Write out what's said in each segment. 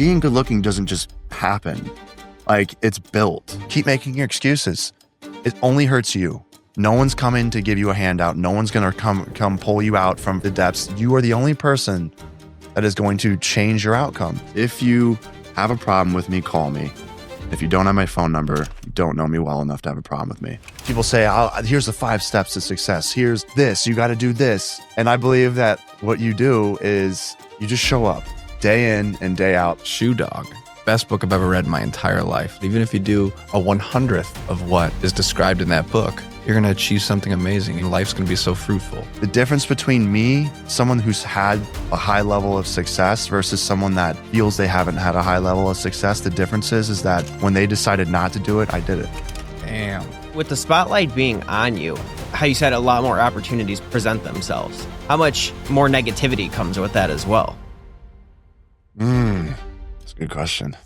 being good looking doesn't just happen. Like, it's built. Keep making your excuses. It only hurts you. No one's coming to give you a handout. No one's going to come pull you out from the depths. You are the only person that is going to change your outcome. If you have a problem with me, call me. If you don't have my phone number, you don't know me well enough to have a problem with me. People say, here's the 5 steps to success. Here's this. You got to do this. And I believe that what you do is you just show up day in and day out. Shoe Dog. Best book I've ever read in my entire life. Even if you do a 100th of what is described in that book, you're going to achieve something amazing and life's going to be so fruitful. The difference between me, someone who's had a high level of success versus someone that feels they haven't had a high level of success, the difference is that when they decided not to do it, I did it. Damn. With the spotlight being on you, how you said a lot more opportunities present themselves. How much more negativity comes with that as well? That's a good question.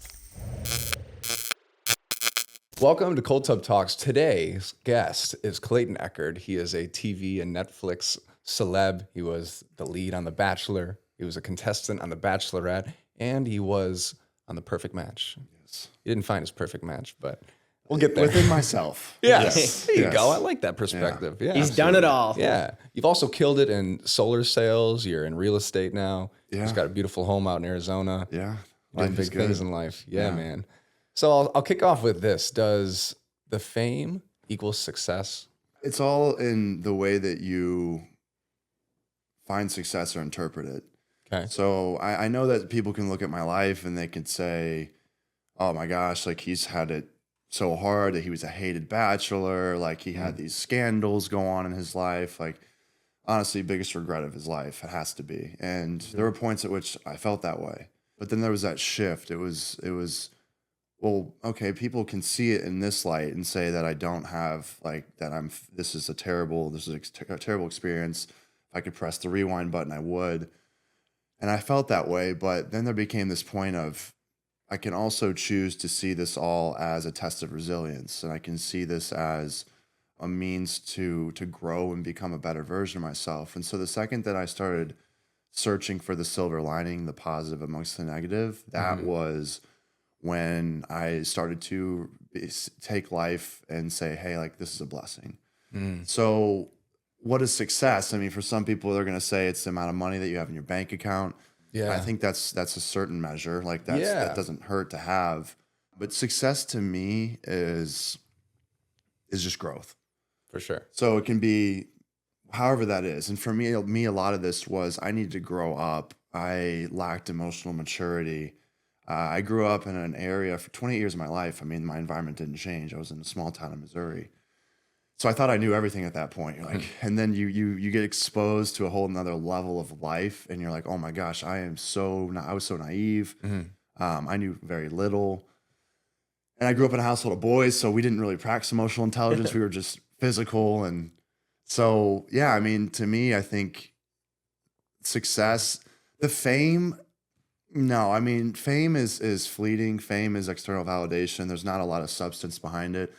Welcome to Cold Tub Talks. Today's guest is Clayton Echard. He is a TV and Netflix celeb. He was the lead on The Bachelor. He was a contestant on The Bachelorette, and he was on The Perfect Match. Yes. He didn't find his perfect match, but we'll get there. Within myself. Yes. There you go. I like that perspective. Yeah. He's done it all. Yeah. You've also killed it in solar sales. You're in real estate now. Yeah. He's got a beautiful home out in Arizona. Yeah. Doing Life is big things good. in life. Yeah, man. So I'll kick off with this. Does the fame equal success? It's all in the way that you find success or interpret it. Okay. So I know that people can look at my life and they could say, oh my gosh, like he's had it so hard that he was a hated bachelor. Like he had these scandals go on in his life. Like honestly, biggest regret of his life. It has to be. And there were points at which I felt that way. But then there was that shift. It was, well, okay, people can see it in this light and say that I don't have like that. This is a terrible experience. If I could press the rewind button, I would. And I felt that way. But then there became this point of, I can also choose to see this all as a test of resilience. And I can see this as a means to grow and become a better version of myself. And so the second that I started searching for the silver lining, the positive amongst the negative, that was when I started to take life and say, hey, like this is a blessing. So what is success? I mean, for some people, they're going to say it's the amount of money that you have in your bank account. Yeah. I think that's a certain measure. Like that doesn't hurt to have. But success to me is just growth. For sure. So it can be however that is. And for me, a lot of this was I needed to grow up. I lacked emotional maturity. I grew up in an area for 28 years of my life. I mean, my environment didn't change. I was in a small town in Missouri. So I thought I knew everything at that point. You're like, and then you get exposed to a whole nother level of life. And you're like, oh my gosh, I was so naive. I knew very little. And I grew up in a household of boys, so we didn't really practice emotional intelligence. We were just physical. And so, yeah, I mean, to me, I think success, the fame, no, I mean, fame is fleeting. Fame is external validation. There's not a lot of substance behind it.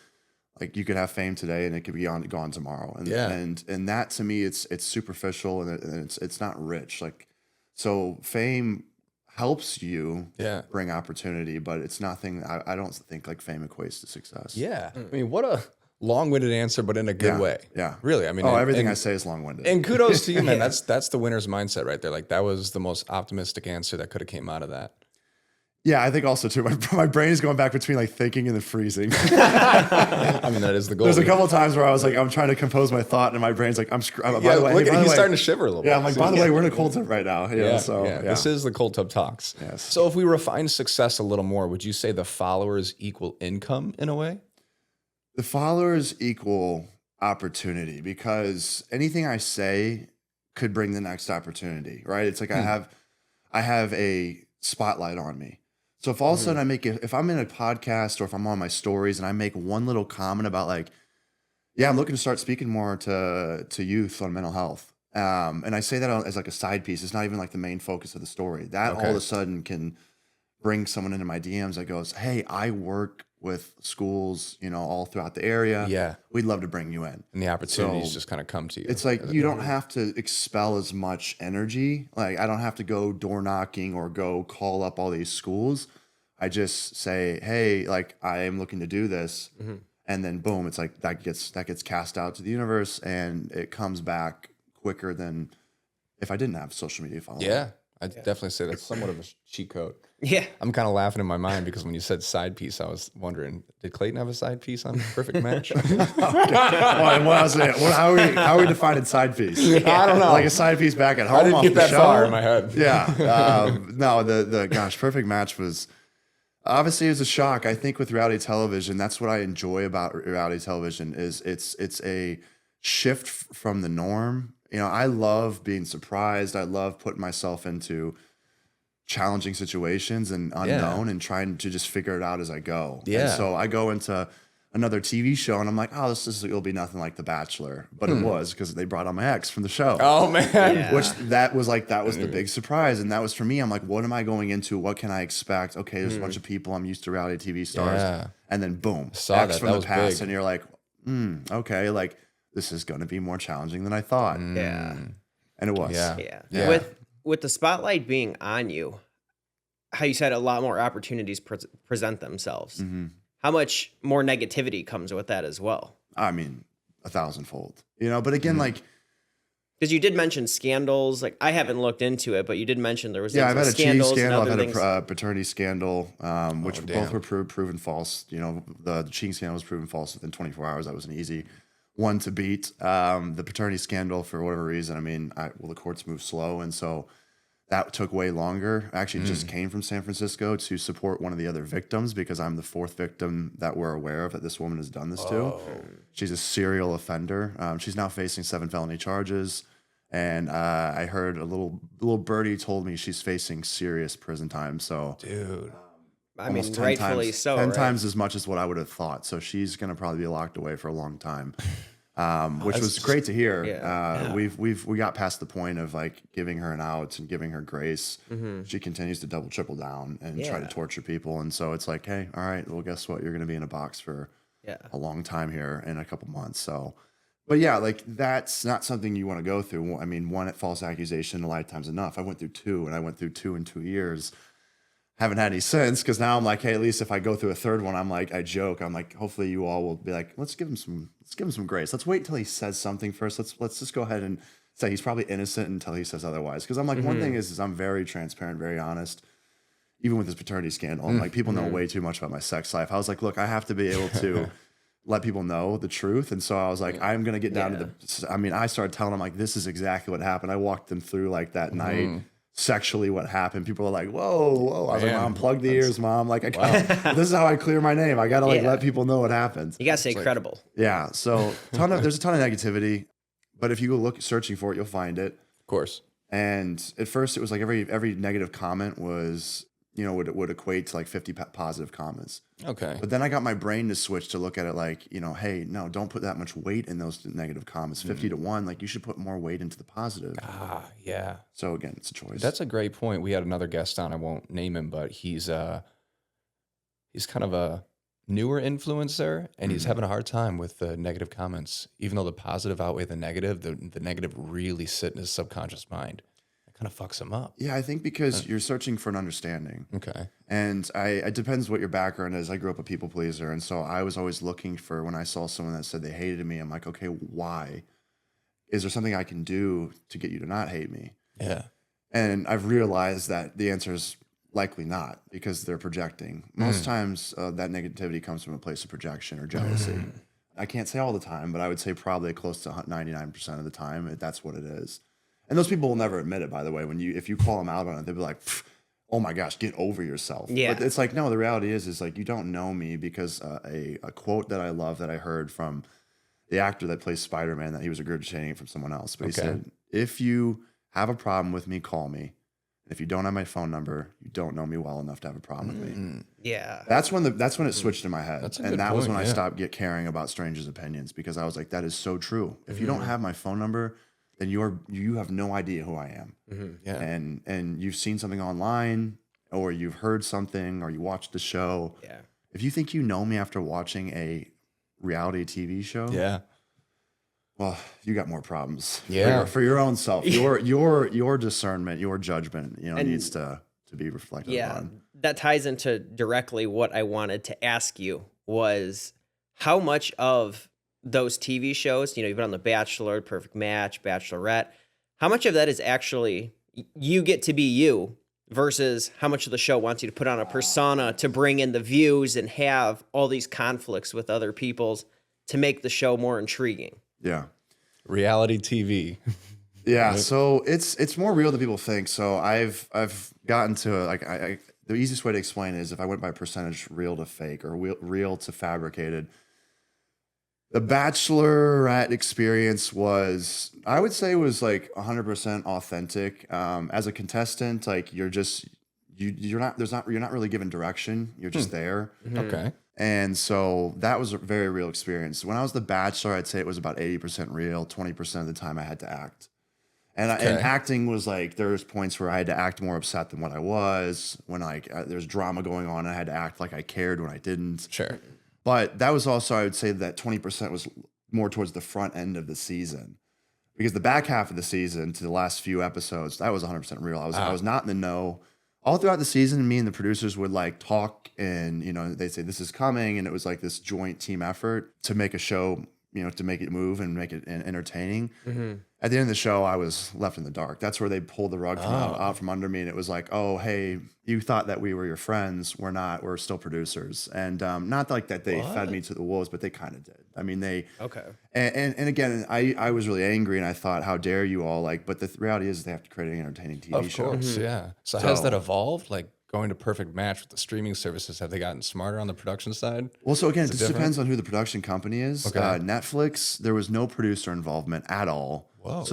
Like you could have fame today and it could be gone tomorrow. And and that to me, it's superficial and it's not rich. Like, so fame helps you bring opportunity, but it's nothing. I don't think like fame equates to success. Yeah. I mean, what a long-winded answer, but in a good way. Yeah. Really. I mean, everything I say is long-winded. And kudos to you, man. That's the winner's mindset right there. Like that was the most optimistic answer that could have came out of that. Yeah, I think also too, my brain is going back between like thinking and then freezing. I mean, that is the goal. There's a couple of times where I was like, I'm trying to compose my thought and my brain's like, by the way, he's starting to shiver a little bit. Yeah, I'm like, by the way, we're in a cold tub right now. This is the Cold Tub Talks. Yes. So if we refine success a little more, would you say the followers equal income in a way? The followers equal opportunity because anything I say could bring the next opportunity, right? It's like I have a spotlight on me. So if all of a sudden if I'm in a podcast or if I'm on my stories and I make one little comment about like, yeah, I'm looking to start speaking more to youth on mental health. And I say that as like a side piece. It's not even like the main focus of the story. That all of a sudden can bring someone into my DMs that goes, hey, I work with schools, all throughout the area. Yeah. We'd love to bring you in. And the opportunities So, just kind of come to you. It's like you don't have to expel as much energy. Like I don't have to go door knocking or go call up all these schools. I just say, hey, like I am looking to do this. And then boom, it's like that gets cast out to the universe and it comes back quicker than if I didn't have social media following. Yeah. I'd definitely say that's somewhat of a cheat code. Yeah. I'm kind of laughing in my mind because when you said side piece, I was wondering, did Clayton have a side piece on Perfect Match? How are we defining side piece? I don't know. Like a side piece back at home. I didn't off get the that show? far in my head. Yeah. No, the gosh, Perfect Match was obviously it was a shock. I think with reality television, that's what I enjoy about reality television is it's a shift from the norm. I love being surprised. I love putting myself into challenging situations and unknown and trying to just figure it out as I go. Yeah. And so I go into another TV show and I'm like, oh, it'll be nothing like The Bachelor. But it was because they brought on my ex from the show. Oh, man. Yeah. Which that was the big surprise. And that was for me. I'm like, what am I going into? What can I expect? Okay, there's a bunch of people. I'm used to reality TV stars. Yeah. And then boom, Saw X that. from That the was past. big. And you're like, okay, like this is going to be more challenging than I thought. Yeah. And it was. Yeah. Yeah. Yeah. With the spotlight being on you, how you said a lot more opportunities present themselves. How much more negativity comes with that as well? I mean, 1,000-fold. But again, like, Because you did mention scandals. Like I haven't looked into it, but you did mention there was yeah, I've things had a like cheese scandals and scandal. I've other had things. a paternity scandal, which damn. both were proven false. The cheating scandal was proven false within 24 hours. That was an easy one to beat. The paternity scandal, for whatever reason, I mean, the courts move slow, and so that took way longer. I actually just came from San Francisco to support one of the other victims because I'm the fourth victim that we're aware of that this woman has done this to. She's a serial offender. She's now facing 7 felony charges. And I heard a little birdie told me she's facing serious prison time. So, Dude. I mean, almost 10 rightfully times, so. 10 right? times as much as what I would have thought. So she's going to probably be locked away for a long time, which was great to hear. Yeah. We got past the point of like giving her an out and giving her grace. She continues to double, triple down and try to torture people. And so it's like, hey, all right, well, guess what? You're going to be in a box for a long time here in a couple months. So, but yeah, like that's not something you want to go through. I mean, one false accusation a lifetime's enough. I went through 2 and I went through 2 in 2 years. Haven't had any since because now I'm like, hey, at least if I go through a third one, I'm like, I joke. I'm like, hopefully you all will be like, let's give him some grace. Let's wait until he says something first. Let's just go ahead and say he's probably innocent until he says otherwise. Because I'm like, one thing is I'm very transparent, very honest. Even with this paternity scandal, I'm like, people know way too much about my sex life. I was like, look, I have to be able to let people know the truth. And so I was like, I'm going to get down to I started telling them like, this is exactly what happened. I walked them through like that night. Sexually what happened. People are like, whoa. I was like, Mom, plug the ears, Mom. Like, this is how I clear my name. I got to let people know what happened. You gotta stay credible. Yeah. So there's a ton of negativity, but if you go searching for it, you'll find it. Of course. And at first it was like every negative comment was, would equate to like 50 positive comments. Okay. But then I got my brain to switch to look at it like, hey, no, don't put that much weight in those negative comments. 50 to 1, like you should put more weight into the positive. Yeah. So again, it's a choice. That's a great point. We had another guest on. I won't name him, but he's kind of a newer influencer, and he's having a hard time with the negative comments. Even though the positive outweigh the negative, the negative really sit in his subconscious mind. It kind of fucks him up. Yeah, I think because you're searching for an understanding. Okay. And it depends what your background is. I grew up a people pleaser. And so I was always looking for when I saw someone that said they hated me, I'm like, okay, why? Is there something I can do to get you to not hate me? Yeah. And I've realized that the answer is likely not because they're projecting. Most times that negativity comes from a place of projection or jealousy. I can't say all the time, but I would say probably close to 99% of the time that's what it is. And those people will never admit it, by the way. If you call them out on it, they'll be like, oh my gosh, get over yourself. Yeah. But it's like, no, the reality is like, you don't know me because a quote that I love that I heard from the actor that plays Spider-Man, that he was regurgitating it from someone else. But he said, if you have a problem with me, call me. If you don't have my phone number, you don't know me well enough to have a problem with me. Yeah. That's when it switched in my head. That's a And good that was point, when I yeah. stopped caring about strangers' opinions because I was like, that is so true. If you don't have my phone number, then you have no idea who I am. Yeah. And you've seen something online or you've heard something or you watched the show. Yeah. if you think you know me after watching a reality TV show, Yeah. well, you got more problems. Yeah. For your own self, your discernment, your judgment, needs to be reflected upon. That ties into directly what I wanted to ask you was how much of those TV shows, you've been on The Bachelor, Perfect Match, Bachelorette, how much of that is actually you get to be you versus how much of the show wants you to put on a persona to bring in the views and have all these conflicts with other people's to make the show more intriguing? Yeah. Reality TV. Yeah, Right. so it's more real than people think. So I've gotten to the easiest way to explain it is if I went by percentage real to fake or real to fabricated. The Bachelorette experience was, I would say, was like 100% authentic. As a contestant, like you're not really given direction. You're just there. Okay. And so that was a very real experience. When I was The Bachelor, I'd say it was about 80% real, 20% of the time I had to act. And acting was like, there was points where I had to act more upset than what I was. When there's drama going on, I had to act like I cared when I didn't. Sure. But that was also, I would say that 20% was more towards the front end of the season. Because the back half of the season to the last few episodes, that was 100% real. I was not in the know. All throughout the season, me and the producers would like talk and, they'd say, this is coming. And it was like this joint team effort to make a show, to make it move and make it entertaining. At the end of the show, I was left in the dark. That's where they pulled the rug out from under me. And it was like, oh, hey, you thought that we were your friends. We're not. We're still producers. And not like that they fed me to the wolves, but they kind of did. I mean, Okay. And again, I was really angry and I thought, how dare you all? But the reality is they have to create an entertaining TV show. Of course, yeah. So has that evolved? Like going to Perfect Match with the streaming services, have they gotten smarter on the production side? Well, so again, it just depends on who the production company is. Okay. Netflix, there was no producer involvement at all. Whoa.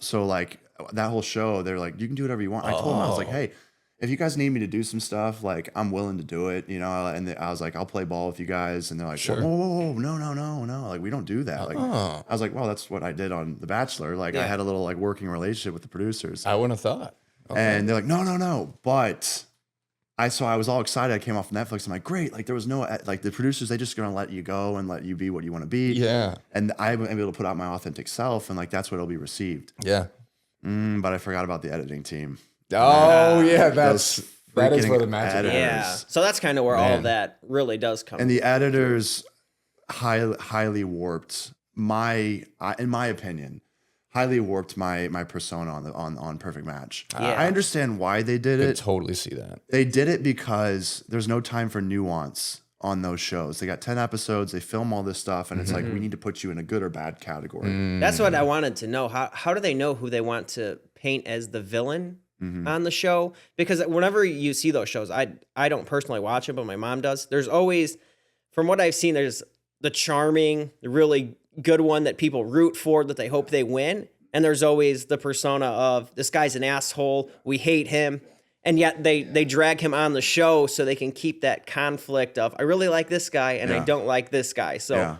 So like that whole show, they're like, you can do whatever you want. I told them, I was like, hey, if you guys need me to do some stuff, like I'm willing to do it, And I was like, I'll play ball with you guys. And they're like, Sure. whoa, no, like we don't do that. Like I was like, well, that's what I did on The Bachelor. Like I had a little like working relationship with the producers. I wouldn't have thought. Okay. And they're like, no. But I was all excited. I came off Netflix. I'm like, great. Like there was no, like the producers, they just going to let you go and let you be what you want to be. Yeah. And I'm able to put out my authentic self and like, that's what it'll be received. Yeah. But I forgot about the editing team. Oh, yeah. That is freaking where the magic editors. is. Yeah. So that's kind of where all of that really does come. And the editors highly warped in my opinion, highly warped my persona on Perfect Match. I understand why they did I it. totally see that. They did it because there's no time for nuance on those shows. They got 10 episodes, they film all this stuff, and it's like, we need to put you in a good or bad category. That's what I wanted to know. How do they know who they want to paint as the villain on the show? Because whenever you see those shows, I don't personally watch it, but my mom does. There's always, from what I've seen, there's the charming, the really good one that people root for, that they hope they win. And there's always the persona of, this guy's an asshole, we hate him. And yet they drag him on the show so they can keep that conflict of, I really like this guy and I don't like this guy. So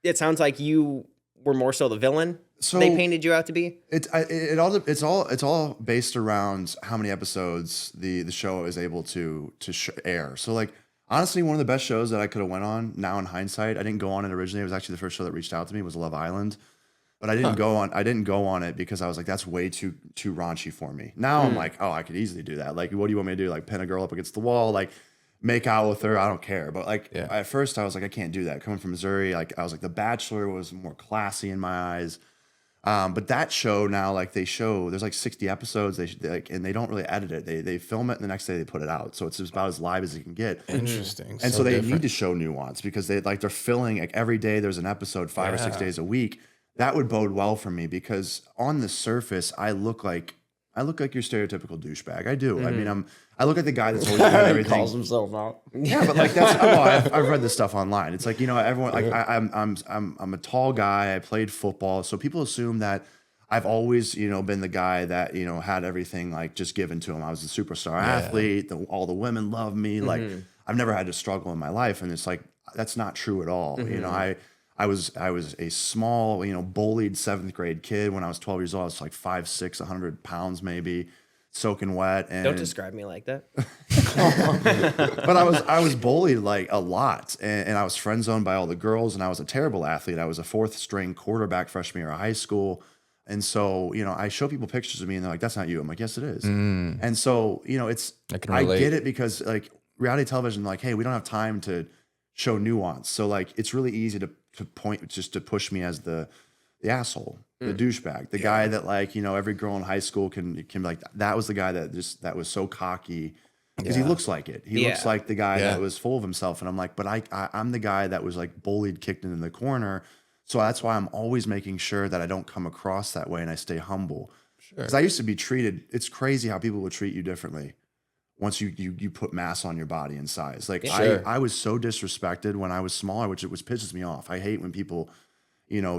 it sounds like you were more so the villain they painted you out to be. It's all based around how many episodes the show is able to air. So like, honestly, one of the best shows that I could have went on, now in hindsight, I didn't go on it originally. It was actually the first show that reached out to me, was Love Island. But I didn't go on it because I was like, that's way too raunchy for me. Now I'm like, oh, I could easily do that. Like, what do you want me to do? Like, pin a girl up against the wall, like make out with her? I don't care. But like at first I was like, I can't do that. Coming from Missouri, like I was like, The Bachelor was more classy in my eyes. But that show now, like there's like 60 episodes. And they don't really edit it. They film it and the next day they put it out. So it's about as live as it can get. Interesting. And so they need to show nuance because they're filling like every day. There's an episode 5 or 6 days a week. That would bode well for me because on the surface, I look like your stereotypical douchebag. I do. I mean, I look like the guy that's always doing everything. Calls himself out. Yeah, but like that's I've read this stuff online. It's like, everyone like I'm a tall guy. I played football, so people assume that I've always been the guy that had everything like just given to him. I was a superstar athlete. All the women love me. Like I've never had to struggle in my life, and it's like that's not true at all. I was a small, bullied 7th grade kid when I was 12 years old. I was like 5'6", 100 pounds maybe. soaking wet. And Don't describe me like that. but I was bullied like a lot, and I was friend zoned by all the girls, and I was a terrible athlete. I was a 4th string quarterback freshman year of high school. And so, I show people pictures of me and they're like, that's not you. I'm like, yes, it is. And so, I get it because like reality television, like, hey, we don't have time to show nuance. So like, it's really easy to point, just to push me as the asshole, the douchebag, the guy that like, every girl in high school can be like, that was the guy that was so cocky because he looks like it. He looks like the guy that was full of himself. And I'm like, but I'm the guy that was like bullied, kicked in the corner. So that's why I'm always making sure that I don't come across that way and I stay humble. Because I used to be treated, it's crazy how people will treat you differently once you put mass on your body and size. Like I was so disrespected when I was smaller, which pisses me off. I hate when people,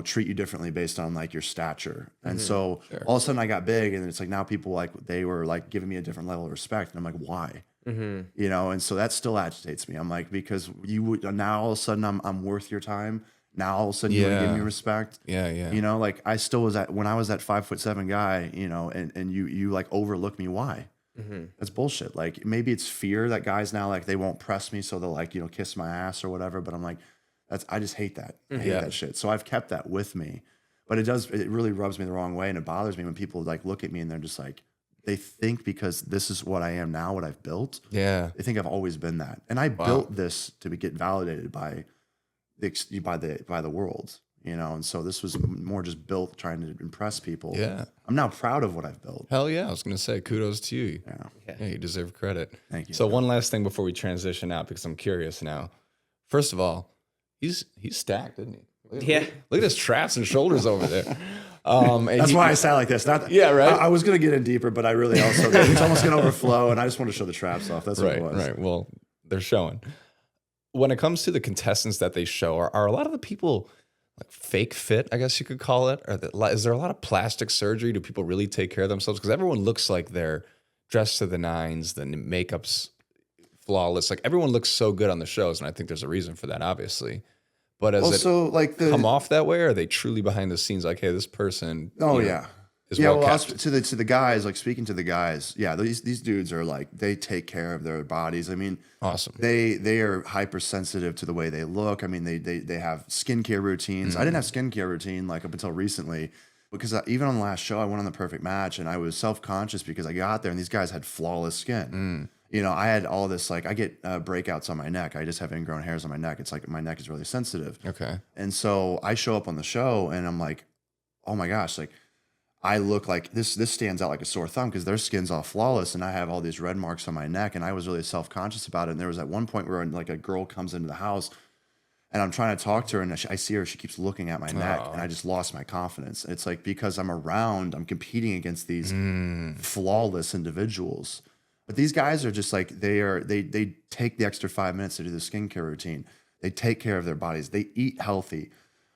treat you differently based on like your stature. And so all of a sudden I got big and it's like now people like, they were like giving me a different level of respect. And I'm like, why? And so that still agitates me. I'm like, because now all of a sudden I'm worth your time. Now all of a sudden you want to give me respect. Like I still was when I was that 5'7" guy, and you like overlook me. Why? That's bullshit. Like maybe it's fear that guys now like they won't press me, so they'll like kiss my ass or whatever. But I'm like, I just hate that. I hate that shit. So I've kept that with me. But it really rubs me the wrong way, and it bothers me when people like look at me and they're just like, they think because this is what I am now, what I've built. They think I've always been that, and I built this to get validated by the world, and so this was more just built trying to impress people. I'm now proud of what I've built. Hell yeah, I was gonna say kudos to you. Yeah, you deserve credit. Thank you. So one last thing before we transition out, because I'm curious now. First of all, he's stacked, isn't he? Look at his traps and shoulders over there. That's why I sound like this. Not right. I was gonna get in deeper, but I really also it's almost gonna overflow, and I just want to show the traps off. That's what it was. Right. Well, they're showing. When it comes to the contestants that they show, are a lot of the people like fake fit, I guess you could call it? Is there a lot of plastic surgery? Do people really take care of themselves? Because everyone looks like they're dressed to the nines, the makeup's flawless. Like everyone looks so good on the shows, and I think there's a reason for that, obviously. But come off that way, or are they truly behind the scenes like, hey, this person? To the guys, like speaking to the guys, these dudes are like, they take care of their bodies. I mean, awesome. They are hypersensitive to the way they look. I mean, they have skincare routines. I didn't have skincare routine like up until recently, because even on the last show, I went on the perfect match, and I was self-conscious because I got there and these guys had flawless skin. I had all this, like I get breakouts on my neck. I just have ingrown hairs on my neck. It's like my neck is really sensitive. Okay. And so I show up on the show and I'm like, oh my gosh, like I look like this stands out like a sore thumb because their skin's all flawless and I have all these red marks on my neck, and I was really self-conscious about it. And there was at one point where like a girl comes into the house and I'm trying to talk to her, and I see her, she keeps looking at my neck, and I just lost my confidence. It's like, because I'm competing against these flawless individuals. But these guys are just like, they take the extra 5 minutes to do the skincare routine. They take care of their bodies. They eat healthy.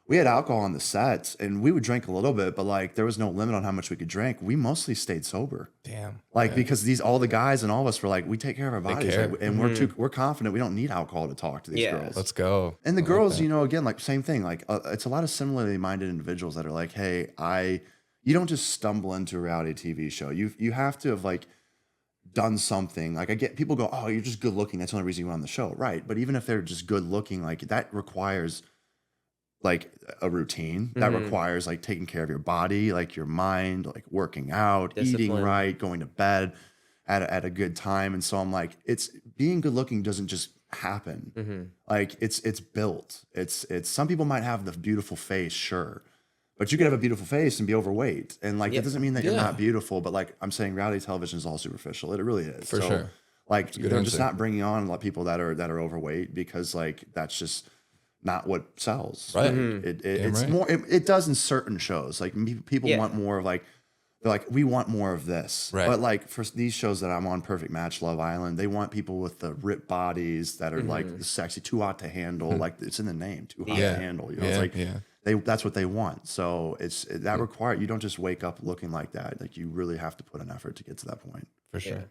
We had alcohol on the sets, and we would drink a little bit, but like there was no limit on how much we could drink. We mostly stayed sober. Damn. Because all the guys and all of us were like, we take care of our bodies, and we're confident. We don't you don't need alcohol to talk to these girls. Let's go. And the girls, again, like same thing. Like it's a lot of similarly minded individuals that are like, hey, you don't just stumble into a reality TV show. You have to have like done something. Like I get people go, oh, you're just good looking. That's the only reason you went on the show, right? But even if they're just good looking, like that requires like a routine that requires like taking care of your body, like your mind, like working out, eating right, going to bed at a good time. And so I'm like, it's being good looking doesn't just happen. Like it's built. It's some people might have the beautiful face, sure, but you could have a beautiful face and be overweight. And like, that doesn't mean that you're not beautiful, but like I'm saying, reality television is all superficial. It really is. For sure. Like they're just not bringing on a lot of people that are overweight because like, that's just not what sells. Right. It's more, it does in certain shows. Like people want more of like, they're like, we want more of this. Right. But like for these shows that I'm on, Perfect Match, Love Island, they want people with the ripped bodies that are like the sexy, too hot to handle. Like it's in the name, too hot to handle. You know, it's like that's what they want. So that requires, you don't just wake up looking like that. Like you really have to put an effort to get to that point. For sure.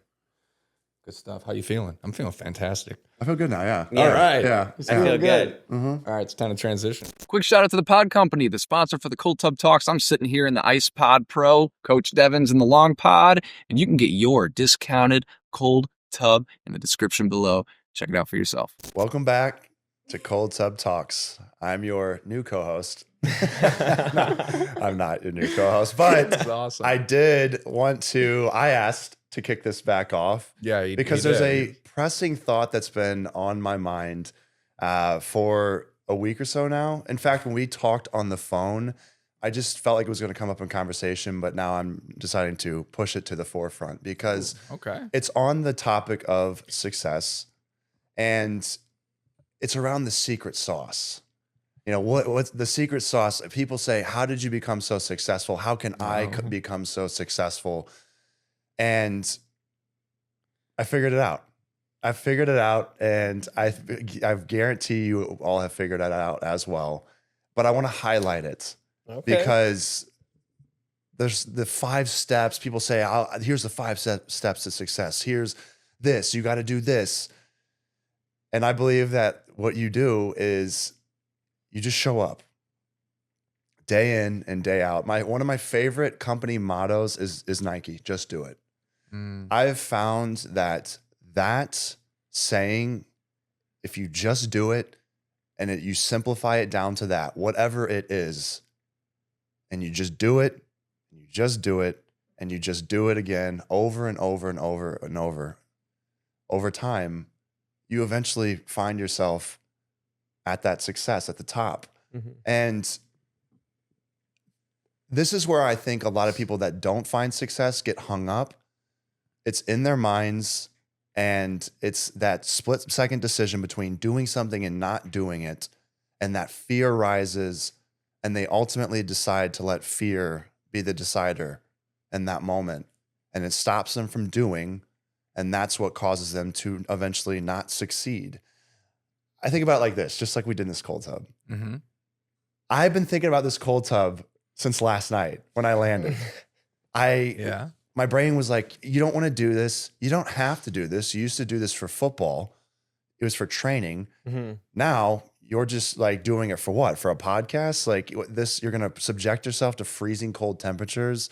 Good stuff. How you feeling? I'm feeling fantastic. I feel good now. Yeah. Yeah. All right. Yeah. I feel good. Mm-hmm. All right, it's time to transition. Quick shout out to the Pod Company, the sponsor for the Cold Tub Talks. I'm sitting here in the Ice Pod Pro, Coach Devin's in the Long Pod, and you can get your discounted cold tub in the description below. Check it out for yourself. Welcome back to Cold Tub Talks. I'm your new co-host. I'm not your new co-host, but That's awesome. I asked to kick this back off Yeah, because there's a pressing thought that's been on my mind for a week or so now. In fact, when we talked on the phone, I just felt like it was going to come up in conversation, but now I'm deciding to push it to the forefront because Okay. it's on the topic of success, and it's around the secret sauce. You know, what's the secret sauce? People say, how did you become so successful? How can I become so successful? And I figured it out. And I guarantee you all have figured it out as well. But I want to highlight it because there's the 5 steps. People say, here's the 5 steps to success. Here's this. You got to do this. And I believe that what you do is you just show up day in and day out. One of my favorite company mottos is Nike, just do it. I've found that saying, if you just do it and you simplify it down to that, whatever it is, and you just do it, and you just do it, and you just do it again over and over and over and over time, you eventually find yourself at that success at the top. And this is where I think a lot of people that don't find success get hung up. It's in their minds, and it's that split-second decision between doing something and not doing it, and that fear rises, and they ultimately decide to let fear be the decider in that moment, and it stops them from doing, and that's what causes them to eventually not succeed. I think about it like this, just like we did in this cold tub. I've been thinking about this cold tub since last night when I landed. My brain was like, you don't want to do this. You don't have to do this. You used to do this for football. It was for training. Now you're just like doing it for what? For a podcast? Like this, you're going to subject yourself to freezing cold temperatures,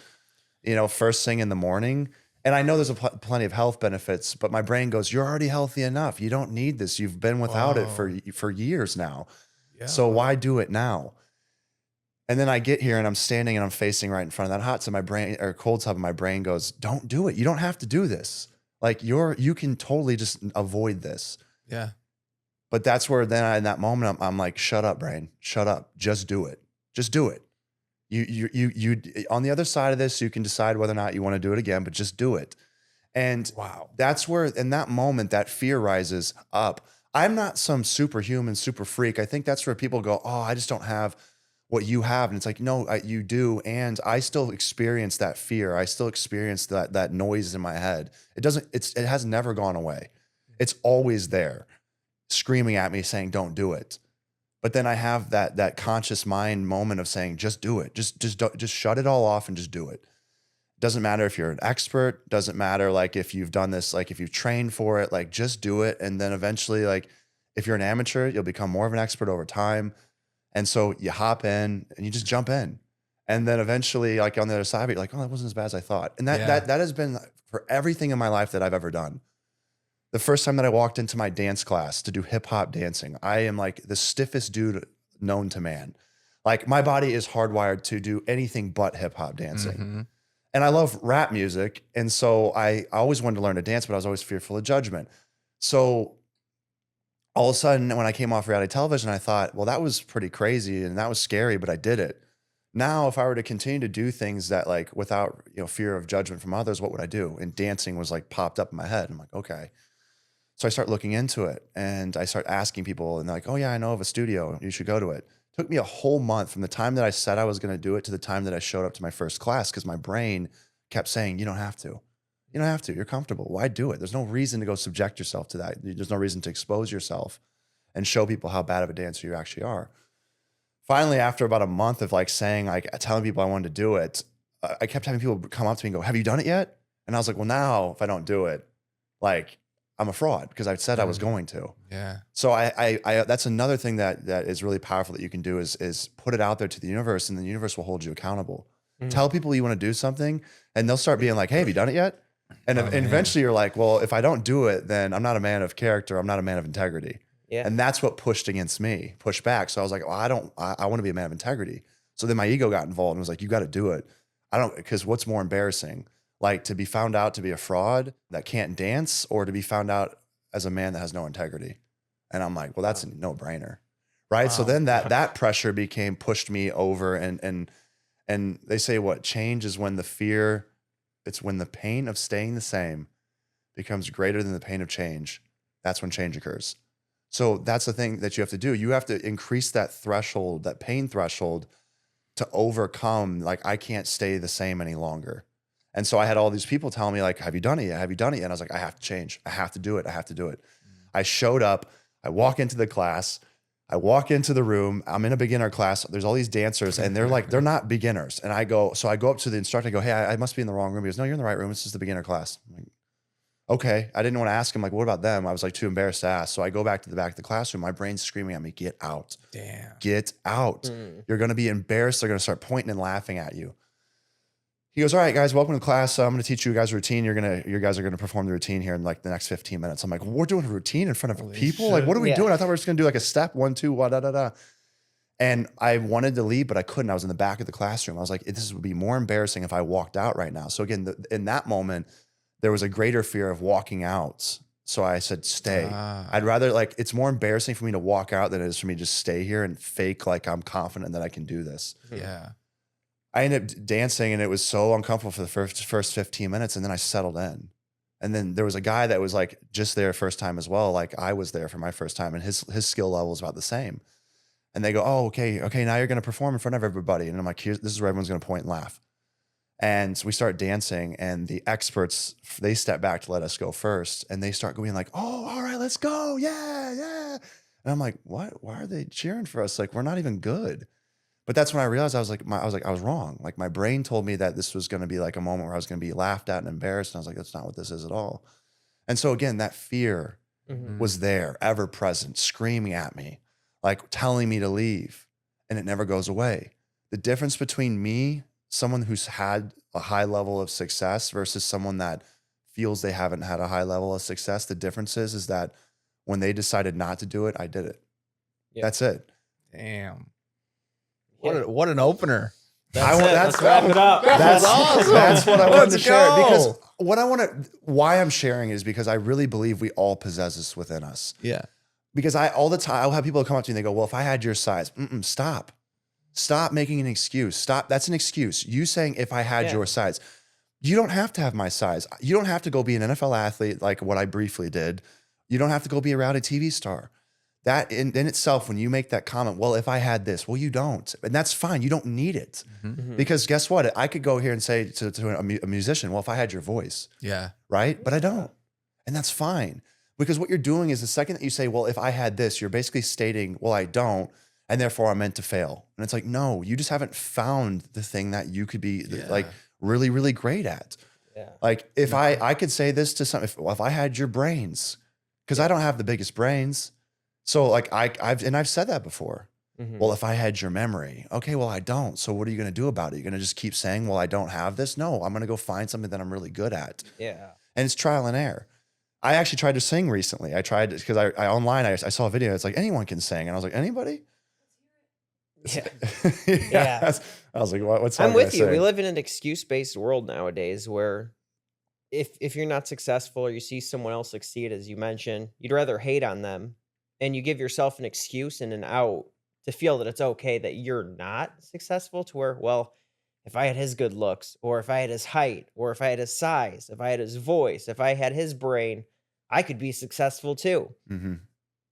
first thing in the morning. And I know there's plenty of health benefits, but my brain goes, you're already healthy enough. You don't need this. You've been without it for years now. Yeah. So why do it now? And then I get here and I'm standing and I'm facing right in front of that hot tub, cold tub, and my brain goes, don't do it. You don't have to do this. Like you can totally just avoid this. Yeah. But that's where then in that moment, I'm like, shut up, brain, shut up. Just do it. Just do it. You on the other side of this, you can decide whether or not you want to do it again, but just do it. And that's where in that moment, that fear rises up. I'm not some superhuman, super freak. I think that's where people go, oh, I just don't have what you have. And it's like, no, you do. And I still experience that fear. I still experience that noise in my head. It has never gone away. It's always there screaming at me saying, don't do it. But then I have that conscious mind moment of saying, just do it. Just shut it all off and just do it. Doesn't matter if you're an expert, doesn't matter like if you've done this, like if you've trained for it, like just do it. And then eventually, like if you're an amateur, you'll become more of an expert over time. And so you hop in and you just jump in. And then eventually, like on the other side of it, you're like, oh, that wasn't as bad as I thought. And that has been for everything in my life that I've ever done. The first time that I walked into my dance class to do hip hop dancing, I am like the stiffest dude known to man. Like my body is hardwired to do anything but hip hop dancing. And I love rap music. And so I always wanted to learn to dance, but I was always fearful of judgment. So all of a sudden, when I came off reality television, I thought, well, that was pretty crazy and that was scary, but I did it. Now, if I were to continue to do things that like without fear of judgment from others, what would I do? And dancing was like popped up in my head. I'm like, okay. So I start looking into it and I start asking people and they're like, oh yeah, I know of a studio. You should go to it. It took me a whole month from the time that I said I was going to do it to the time that I showed up to my first class because my brain kept saying, you don't have to. You don't have to. You're comfortable. Why do it? There's no reason to go subject yourself to that. There's no reason to expose yourself and show people how bad of a dancer you actually are. Finally, after about a month of like saying, like telling people I wanted to do it, I kept having people come up to me and go, have you done it yet? And I was like, well, now if I don't do it, like I'm a fraud because I said I was going to. Yeah. So I that's another thing that is really powerful that you can do is put it out there to the universe, and the universe will hold you accountable. Tell people you want to do something, and they'll start being like, "Hey, have you done it yet?" And eventually you're like, "Well, if I don't do it, then I'm not a man of character. I'm not a man of integrity." Yeah. And that's what pushed back. So I was like, "Well, I want to be a man of integrity." So then my ego got involved and was like, "You got to do it." Because what's more embarrassing? Like to be found out to be a fraud that can't dance, or to be found out as a man that has no integrity. And I'm like, well, that's a no brainer. Right. Wow. So then that pressure pushed me over, and they say what change is when it's when the pain of staying the same becomes greater than the pain of change. That's when change occurs. So that's the thing that you have to do. You have to increase that threshold, that pain threshold, to overcome, like, I can't stay the same any longer. And so I had all these people telling me, like, have you done it yet? Have you done it yet? And I was like, I have to change. I have to do it. I have to do it. I showed up. I walk into the class. I walk into the room. I'm in a beginner class. There's all these dancers, and they're not beginners. And I go up to the instructor. I go, hey, I must be in the wrong room. He goes, no, you're in the right room. This is the beginner class. I'm like, okay. I didn't want to ask him, like, what about them? I was like too embarrassed to ask. So I go back to the back of the classroom. My brain's screaming at me, get out. Damn. Get out. You're going to be embarrassed. They're going to start pointing and laughing at you. He goes, all right, guys, welcome to class. I'm going to teach you guys a routine. You guys are going to perform the routine here in like the next 15 minutes. I'm like, we're doing a routine in front of people? Like, what are we doing? I thought we were just going to do like a step, 1, 2, da, da, da. And I wanted to leave, but I couldn't. I was in the back of the classroom. I was like, this would be more embarrassing if I walked out right now. So again, in that moment, there was a greater fear of walking out. So I said, stay. I'd rather, like, it's more embarrassing for me to walk out than it is for me to just stay here and fake like I'm confident that I can do this. Yeah. I ended up dancing, and it was so uncomfortable for the first 15 minutes, and then I settled in. And then there was a guy that was like just there first time as well. Like I was there for my first time, and his skill level was about the same. And they go, oh, okay, now you're going to perform in front of everybody. And I'm like, this is where everyone's going to point and laugh. And so we start dancing, and the experts, they step back to let us go first, and they start going like, oh, all right, let's go. Yeah, yeah. And I'm like, what? Why are they cheering for us? Like, we're not even good. But that's when I realized I was wrong. Like my brain told me that this was going to be like a moment where I was going to be laughed at and embarrassed. And I was like, that's not what this is at all. And so again, that fear was there, ever present, screaming at me, like telling me to leave, and it never goes away. The difference between me, someone who's had a high level of success, versus someone that feels they haven't had a high level of success, the difference is that when they decided not to do it, I did it. Yeah. That's it. Damn. What an opener. Let's wrap it up. That's awesome. That's what I wanted to share. Because why I'm sharing is because I really believe we all possess this within us. Yeah. Because all the time, I'll have people come up to me and they go, well, if I had your size, stop. Stop making an excuse. Stop. That's an excuse. You saying if I had your size. You don't have to have my size. You don't have to go be an NFL athlete like what I briefly did. You don't have to go be a reality TV star. That in itself, when you make that comment, well, if I had this, well, you don't. And that's fine. You don't need it. Because guess what? I could go here and say to a musician, well, if I had your voice. Yeah. Right? But I don't. And that's fine. Because what you're doing is the second that you say, well, if I had this, you're basically stating, well, I don't, and therefore I'm meant to fail. And it's like, no, you just haven't found the thing that you could be like really, really great at. Yeah. Like if I could say this to some, if I had your brains, because I don't have the biggest brains. So like I've said that before. Well, if I had your memory, okay, well, I don't. So what are you going to do about it? You're going to just keep saying, well, I don't have this? No, I'm going to go find something that I'm really good at. Yeah. And it's trial and error. I actually tried to sing recently. I tried because I online, I saw a video. It's like anyone can sing. And I was like, anybody? Yeah. I was like, what's I'm with you. We live in an excuse-based world nowadays where if you're not successful or you see someone else succeed, as you mentioned, you'd rather hate on them. And you give yourself an excuse and an out to feel that it's okay that you're not successful, to where, well, if I had his good looks, or if I had his height, or if I had his size, if I had his voice, if I had his brain, I could be successful too.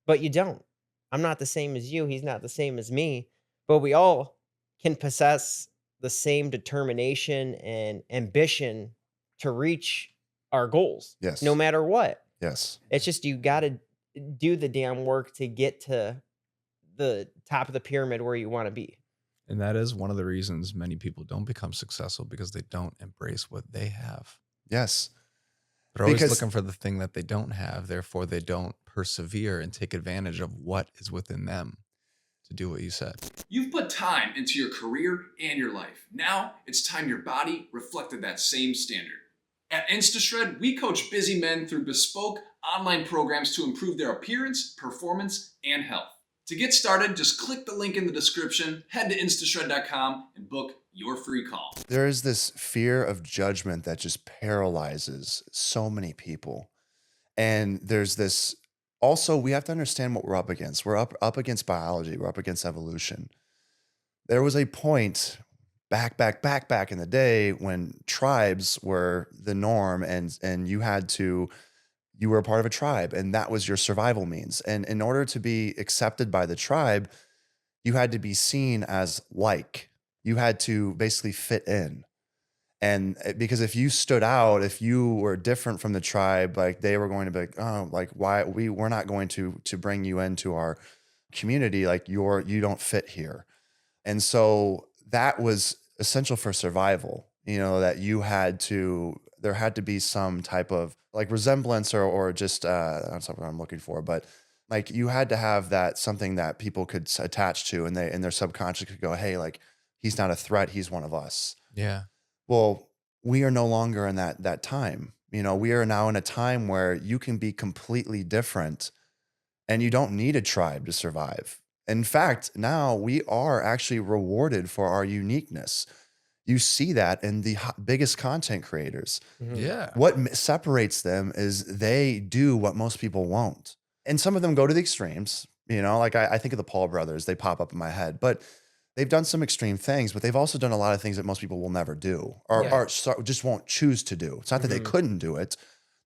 But you don't. I'm not the same as you. He's not the same as me. But we all can possess the same determination and ambition to reach our goals. Yes. No matter what. Yes. It's just you got to do the damn work to get to the top of the pyramid where you want to be. And that is one of the reasons many people don't become successful, because they don't embrace what they have. Yes. They're always Because looking for the thing that they don't have. Therefore, they don't persevere and take advantage of what is within them to do what you said. You've put time into your career and your life. Now it's time your body reflected that same standard. At InstaShred, we coach busy men through bespoke online programs to improve their appearance, performance, and health. To get started, just click the link in the description, head to instashred.com, and book your free call. there is this fear of judgment that just paralyzes so many people. And there's this also, we have to understand what we're up against. We're up against biology, we're up against evolution. There was a point back in the day when tribes were the norm, and you were a part of a tribe, and that was your survival means. And in order to be accepted by the tribe, you had to be seen as you had to basically fit in. And because if you stood out, if you were different from the tribe, like they were going to be like, oh, like why we're not going to bring you into our community, like you don't fit here. And so that was essential for survival, that there had to be some type of like resemblance or just, that's not what I'm looking for, but like you had to have that something that people could attach to, and their subconscious could go, hey, like he's not a threat, he's one of us. Yeah. Well, we are no longer in that time. We are now in a time where you can be completely different and you don't need a tribe to survive. In fact, now we are actually rewarded for our uniqueness. You see that in the biggest content creators. Yeah. What separates them is they do what most people won't. And some of them go to the extremes, like I think of the Paul brothers, they pop up in my head, but they've done some extreme things, but they've also done a lot of things that most people will never do or just won't choose to do. It's not that they couldn't do it.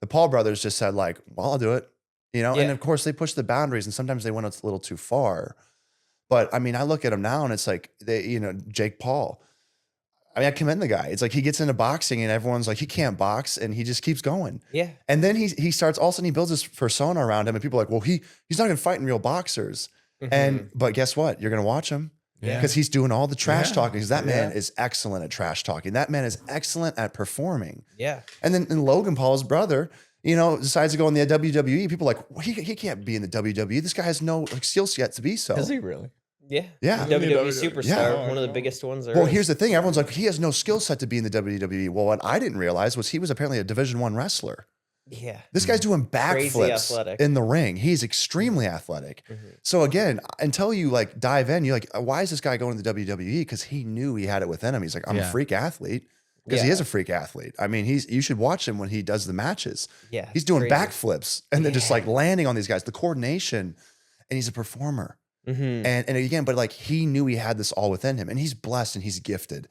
The Paul brothers just said like, well, I'll do it, and of course they push the boundaries, and sometimes they went a little too far. But I mean, I look at them now and it's like Jake Paul. I mean, I commend the guy. It's like he gets into boxing and everyone's like, he can't box, and he just keeps going. Yeah. And then he starts, all of a sudden he builds this persona around him, and people are like, well, he's not gonna fight in real boxers. But guess what? You're gonna watch him. Yeah. Because he's doing all the trash talking. Because that man Yeah. is excellent at trash talking. That man is excellent at performing. Yeah. And then Logan Paul's brother, decides to go in the WWE. People are like, well, he can't be in the WWE. This guy has no skill set to be so. Is he really? Yeah. Yeah. WWE superstar, Yeah. one of the biggest ones there Well, is. here's the thing. Everyone's like, he has no skill set to be in the WWE. Well, what I didn't realize was he was apparently a Division I wrestler. Yeah. This guy's doing Crazy backflips athletic. in the ring. He's extremely athletic. So again, until you like dive in, you're like, why is this guy going to the WWE? Because he knew he had it within him. He's like, I'm a freak athlete. Because he is a freak athlete. I mean, you should watch him when he does the matches. Yeah. He's doing crazy. backflips and then just like landing on these guys, the coordination, and he's a performer. And again, but like he knew he had this all within him, and he's blessed and he's gifted.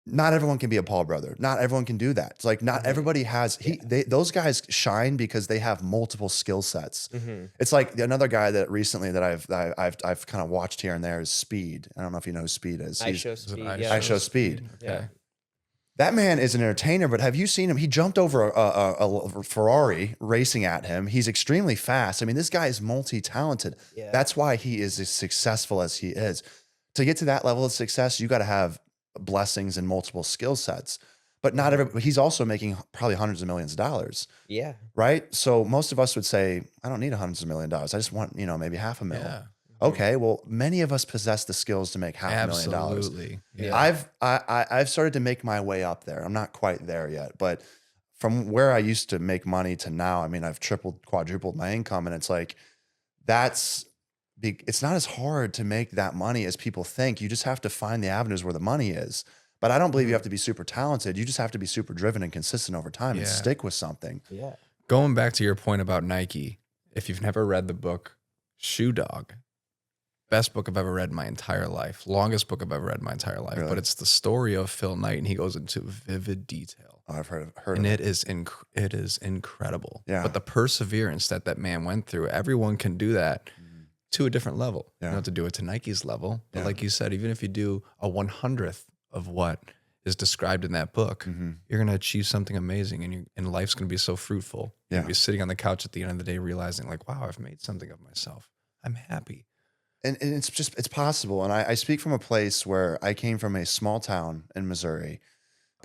Not everyone can be a Paul brother. Not everyone can do that. It's like not everybody has. Those guys shine because they have multiple skill sets. It's like another guy that recently that I've kind of watched here and there is Speed. I don't know if you know who Speed is. I Show Speed. I Show Speed. Yeah. That man is an entertainer, but have you seen him? He jumped over a Ferrari racing at him. He's extremely fast. I mean, this guy is multi-talented. Yeah. That's why he is as successful as he is. To get to that level of success, you got to have blessings and multiple skill sets. But not everybody. He's also making probably hundreds of millions of dollars. Yeah. Right. So most of us would say, I don't need hundreds of $1 million. I just want, maybe $500,000. Yeah. Okay, well, many of us possess the skills to make $500,000. Absolutely. Yeah. I've started to make my way up there. I'm not quite there yet, but from where I used to make money to now, I mean, I've tripled, quadrupled my income, and it's like it's not as hard to make that money as people think. You just have to find the avenues where the money is. But I don't believe you have to be super talented. You just have to be super driven and consistent over time and stick with something. Yeah. Going back to your point about Nike, if you've never read the book Shoe Dog, best book I've ever read in my entire life. Longest book I've ever read in my entire life. Really? But it's the story of Phil Knight, and he goes into vivid detail. Oh, I've heard And of it is incredible. Yeah. But the perseverance that man went through, everyone can do that to a different level. Yeah. You don't have to do it to Nike's level. But Yeah. like you said, even if you do a 100th of what is described in that book, you're going to achieve something amazing, and life's going to be so fruitful. Yeah. You'll be sitting on the couch at the end of the day realizing like, wow, I've made something of myself. I'm happy. And it's possible. And I speak from a place where I came from a small town in Missouri,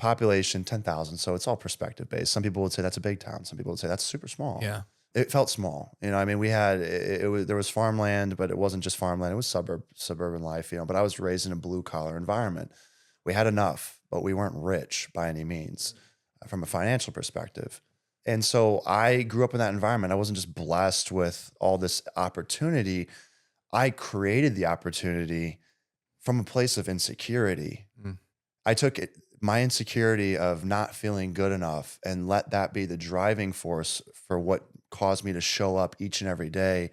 population 10,000. So it's all perspective based. Some people would say that's a big town. Some people would say that's super small. Yeah. It felt small. I mean, we had, it was, there was farmland, but it wasn't just farmland. It was suburban life, but I was raised in a blue collar environment. We had enough, but we weren't rich by any means from a financial perspective. And so I grew up in that environment. I wasn't just blessed with all this opportunity. I created the opportunity from a place of insecurity. Mm. I took my insecurity of not feeling good enough and let that be the driving force for what caused me to show up each and every day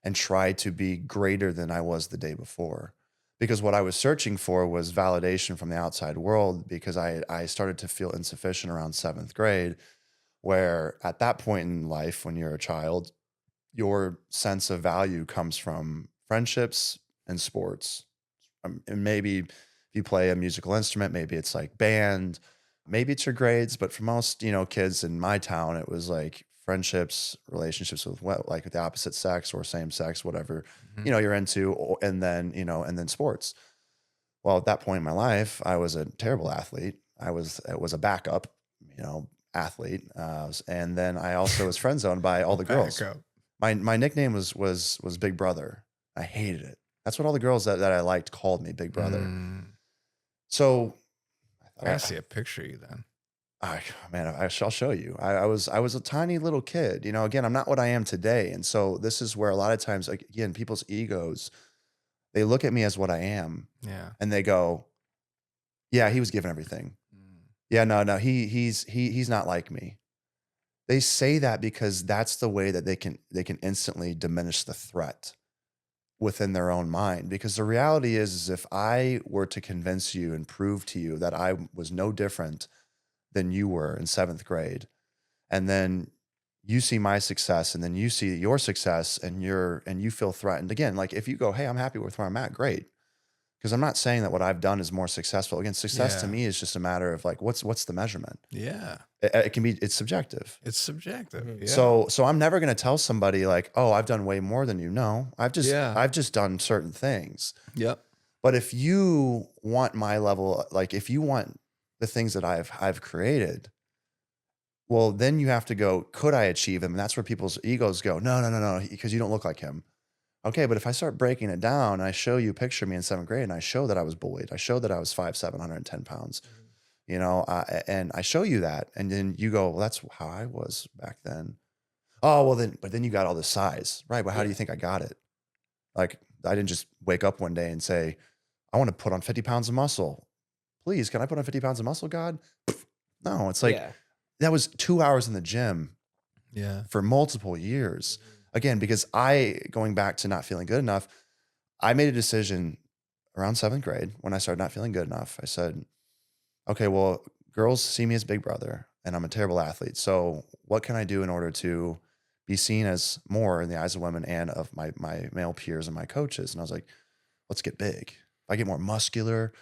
and try to be greater than I was the day before. Because what I was searching for was validation from the outside world, because I started to feel insufficient around 7th grade, where at that point in life, when you're a child, your sense of value comes from friendships and sports. And maybe if you play a musical instrument, maybe it's like band, maybe it's your grades, but for most, kids in my town, it was like friendships, relationships with like with the opposite sex or same sex, whatever, you're into, and then sports. Well, at that point in my life, I was a terrible athlete. It was a backup, athlete. And then I also was friend zoned by all the girls. Backup. My nickname was Big Brother. I hated it. That's what all the girls that I liked called me, Big Brother. So I gotta see a picture of you then. I'll show you. I was a tiny little kid. Again, I'm not what I am today. And so this is where a lot of times, again, people's egos, they look at me as what I am. Yeah. And they go, yeah, he was given everything. Yeah, no, he's not like me. They say that because that's the way that they can instantly diminish the threat within their own mind. Because the reality is if I were to convince you and prove to you that I was no different than you were in 7th grade, and then you see my success and then you see your success and you feel threatened again, like if you go, hey, I'm happy with where I'm at, great. Because I'm not saying that what I've done is more successful. Again, success to me is just a matter of like, what's the measurement? Yeah. It's subjective. It's subjective. Yeah. So I'm never going to tell somebody like, oh, I've done way more than you. No, I've just done certain things. Yep. But if you want my level, like if you want the things that I've created, well, then you have to go, could I achieve them? And that's where people's egos go, no, because you don't look like him. Okay, but if I start breaking it down and I show you a picture of me in 7th grade and I show that I was bullied, I show that I was 5'7", 110 pounds, and I show you that, and then you go, well, that's how I was back then. Oh, well but then you got all this size, right? But how do you think I got it? Like, I didn't just wake up one day and say, I want to put on 50 pounds of muscle. Please, can I put on 50 pounds of muscle, God? No, it's like, that was 2 hours in the gym for multiple years. Again, because going back to not feeling good enough, I made a decision around 7th grade when I started not feeling good enough. I said, okay, well, girls see me as Big Brother and I'm a terrible athlete. So what can I do in order to be seen as more in the eyes of women and of my male peers and my coaches? And I was like, let's get big. If I get more muscular,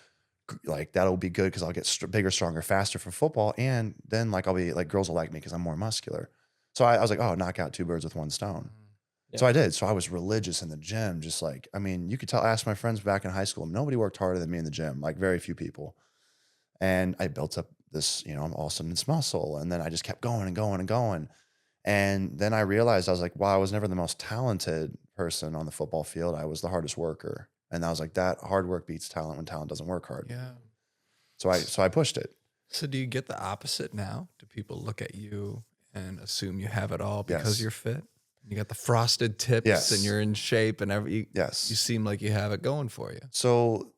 like that'll be good because I'll get bigger, stronger, faster for football. And then like I'll be like, girls will like me because I'm more muscular. So I was like, oh, knock out 2 birds with 1 stone. Yeah. So I did. So I was religious in the gym, just like, I mean, you could ask my friends back in high school, nobody worked harder than me in the gym, like very few people. And I built up this, all of a sudden this muscle. And then I just kept going and going and going. And then I realized, I was like, wow, I was never the most talented person on the football field. I was the hardest worker. And I was like, that hard work beats talent when talent doesn't work hard. Yeah. So I pushed it. So do you get the opposite now? Do people look at you and assume you have it all because you're fit? You got the frosted tips and you're in shape and you seem like you have it going for you. So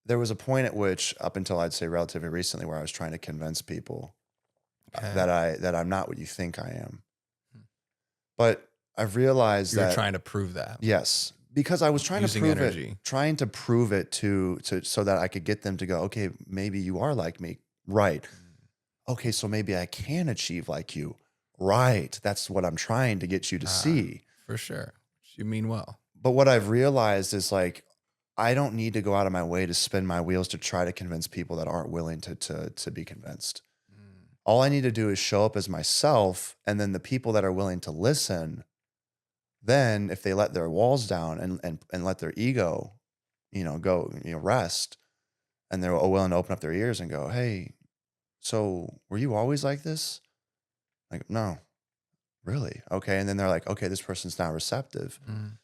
there was a point at which, up until I'd say relatively recently, where I was trying to convince people that I'm not what you think I am. But I've realized that you're trying to prove that. Yes, because I was trying Using to prove energy. it, trying to prove it to so that I could get them to go, okay, maybe you are like me, right? Okay, so maybe I can achieve like you. Right. That's what I'm trying to get you to see. For sure. You mean well. But what I've realized is like, I don't need to go out of my way to spin my wheels to try to convince people that aren't willing to be convinced. All I need to do is show up as myself. And then the people that are willing to listen, then if they let their walls down and let their ego, go, rest, and they're willing to open up their ears and go, hey, so were you always like this? Like, no, really? Okay. And then they're like, okay, this person's now receptive. Mm.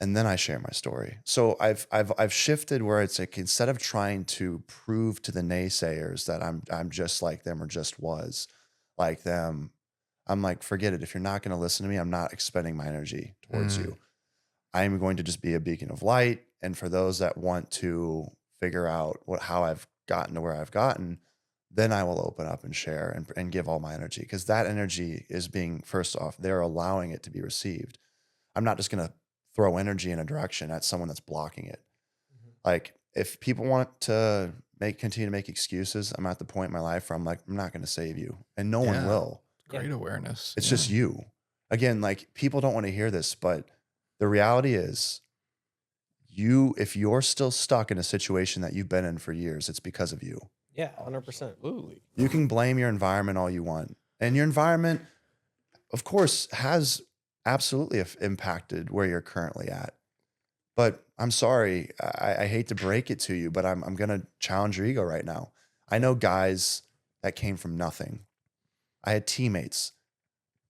And then I share my story. So I've shifted where it's like, instead of trying to prove to the naysayers that I'm just like them or just was like them, I'm like, forget it. If you're not going to listen to me, I'm not expending my energy towards Mm. you. I'm going to just be a beacon of light. And for those that want to figure out how I've gotten to where I've gotten, then I will open up and share and give all my energy, because that energy is being, first off, they're allowing it to be received. I'm not just going to throw energy in a direction at someone that's blocking it. Like, if people want to continue to make excuses, I'm at the point in my life where I'm like, I'm not going to save you, and no one Yeah. will. Great awareness. It's just you. Again, like, people don't want to hear this, but the reality is, if you're still stuck in a situation that you've been in for years, it's because of you. Yeah, 100%. Absolutely. You can blame your environment all you want. And your environment, of course, has absolutely impacted where you're currently at. But I'm sorry, I hate to break it to you, but I'm going to challenge your ego right now. I know guys that came from nothing. I had teammates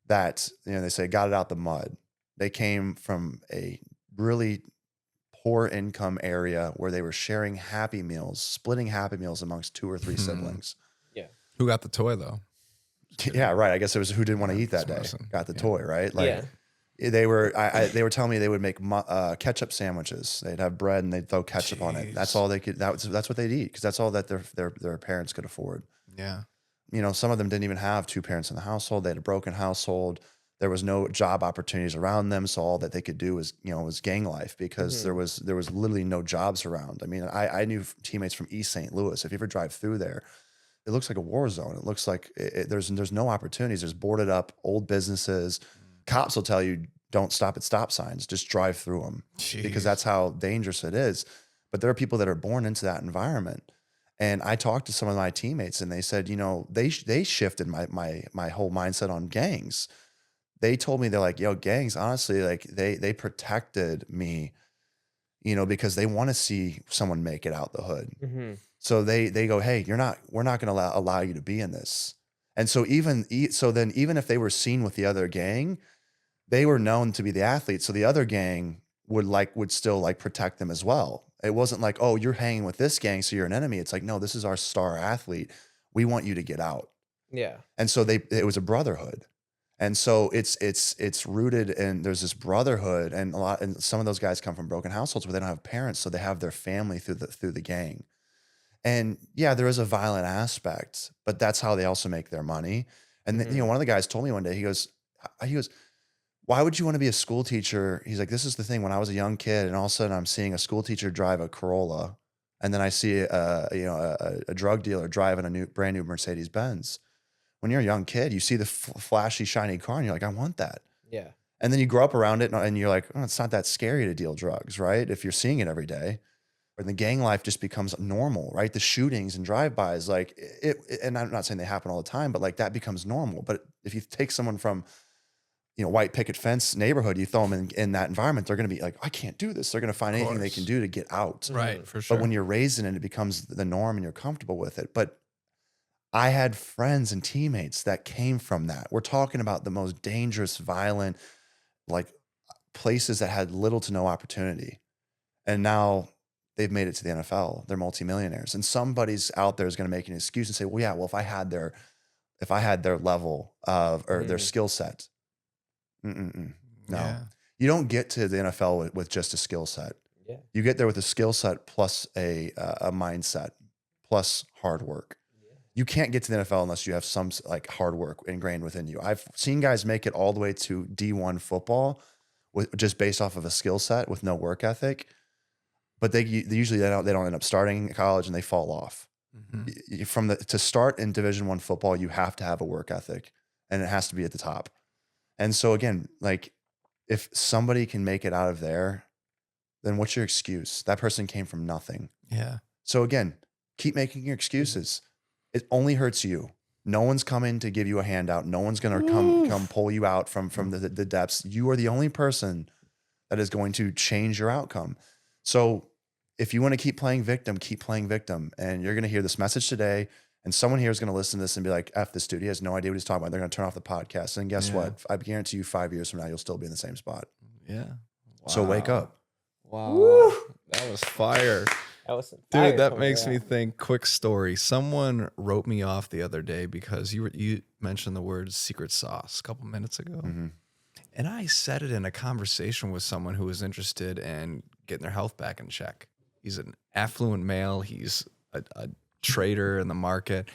that, they say, got it out the mud. They came from a really poor income area where they were sharing Happy Meals, splitting Happy Meals amongst 2 or 3 siblings. Yeah. Who got the toy though? Yeah, right. I guess it was who didn't want to eat that day Smarson. got the Yeah. toy, right? Like, they were telling me they would make ketchup sandwiches. They'd have bread and they'd throw ketchup on it. That's all they could. That's what they'd eat, because that's all that their parents could afford. Yeah. Some of them didn't even have 2 parents in the household. They had a broken household. There was no job opportunities around them, so all that they could do was gang life, because there was literally no jobs around. I mean, I knew teammates from East St. Louis. If you ever drive through there, it looks like a war zone. It looks like there's no opportunities. There's boarded up old businesses. Cops will tell you, don't stop at stop signs, just drive through them, because that's how dangerous it is. But there are people that are born into that environment. And I talked to some of my teammates, and they said, they shifted my whole mindset on gangs. They told me, they're like, yo, gangs, honestly, like they protected me, because they want to see someone make it out the hood. Mm-hmm. So they go, hey, we're not going to allow you to be in this. And so even if they were seen with the other gang, they were known to be the athletes. So the other gang would still like protect them as well. It wasn't like, oh, you're hanging with this gang, so you're an enemy. It's like, no, this is our star athlete. We want you to get out. Yeah. And so it was a brotherhood. And so it's rooted in, there's this brotherhood, and some of those guys come from broken households where they don't have parents, so they have their family through the gang. And yeah, there is a violent aspect, but that's how they also make their money. And then, one of the guys told me one day, he goes, why would you want to be a school teacher? He's like, this is the thing. When I was a young kid, and all of a sudden I'm seeing a school teacher drive a Corolla, and then I see a drug dealer driving a brand new Mercedes Benz. When you're a young kid, you see the flashy, shiny car, and you're like, I want that. Yeah. And then you grow up around it, and you're like, oh, it's not that scary to deal drugs, right? If you're seeing it every day. And the gang life just becomes normal, right? The shootings and drive-bys, like it, and I'm not saying they happen all the time, but like that becomes normal. But if you take someone from, white picket fence neighborhood, you throw them in that environment, they're going to be like, I can't do this. They're going to find anything they can do to get out. Right, for sure. But when you're raised in it, it becomes the norm and you're comfortable with it. But I had friends and teammates that came from that. We're talking about the most dangerous, violent, like places that had little to no opportunity. And now they've made it to the NFL. They're multimillionaires. And somebody's out there is going to make an excuse and say, well, yeah, well, if I had their level of, or their skill set. No, Yeah. you don't get to the NFL with just a skill set. Yeah. You get there with a skill set plus a mindset plus hard work. You can't get to the NFL unless you have some like hard work ingrained within you. I've seen guys make it all the way to D1 football with just based off of a skill set with no work ethic, but they usually they don't end up starting college and they fall off. Mm-hmm. To start in Division I football, you have to have a work ethic, and it has to be at the top. And so again, like if somebody can make it out of there, then what's your excuse? That person came from nothing. Yeah. So again, keep making your excuses. It only hurts you. No one's coming to give you a handout. No one's going to come pull you out from the depths. You are the only person that is going to change your outcome. So if you want to keep playing victim, and you're going to hear this message today. And someone here is going to listen to this and be like, F this dude. He has no idea what he's talking about. They're going to turn off the podcast. And guess what? I guarantee you 5 years from now, you'll still be in the same spot. Yeah. So wake up. Wow. Woo. That was fire. That was some fire Dude, that coming makes out. me think. Quick story. Someone wrote me off the other day because you mentioned the word secret sauce a couple minutes ago. And I said it in a conversation with someone who was interested in getting their health back in check. He's an affluent male. He's a trader in the market.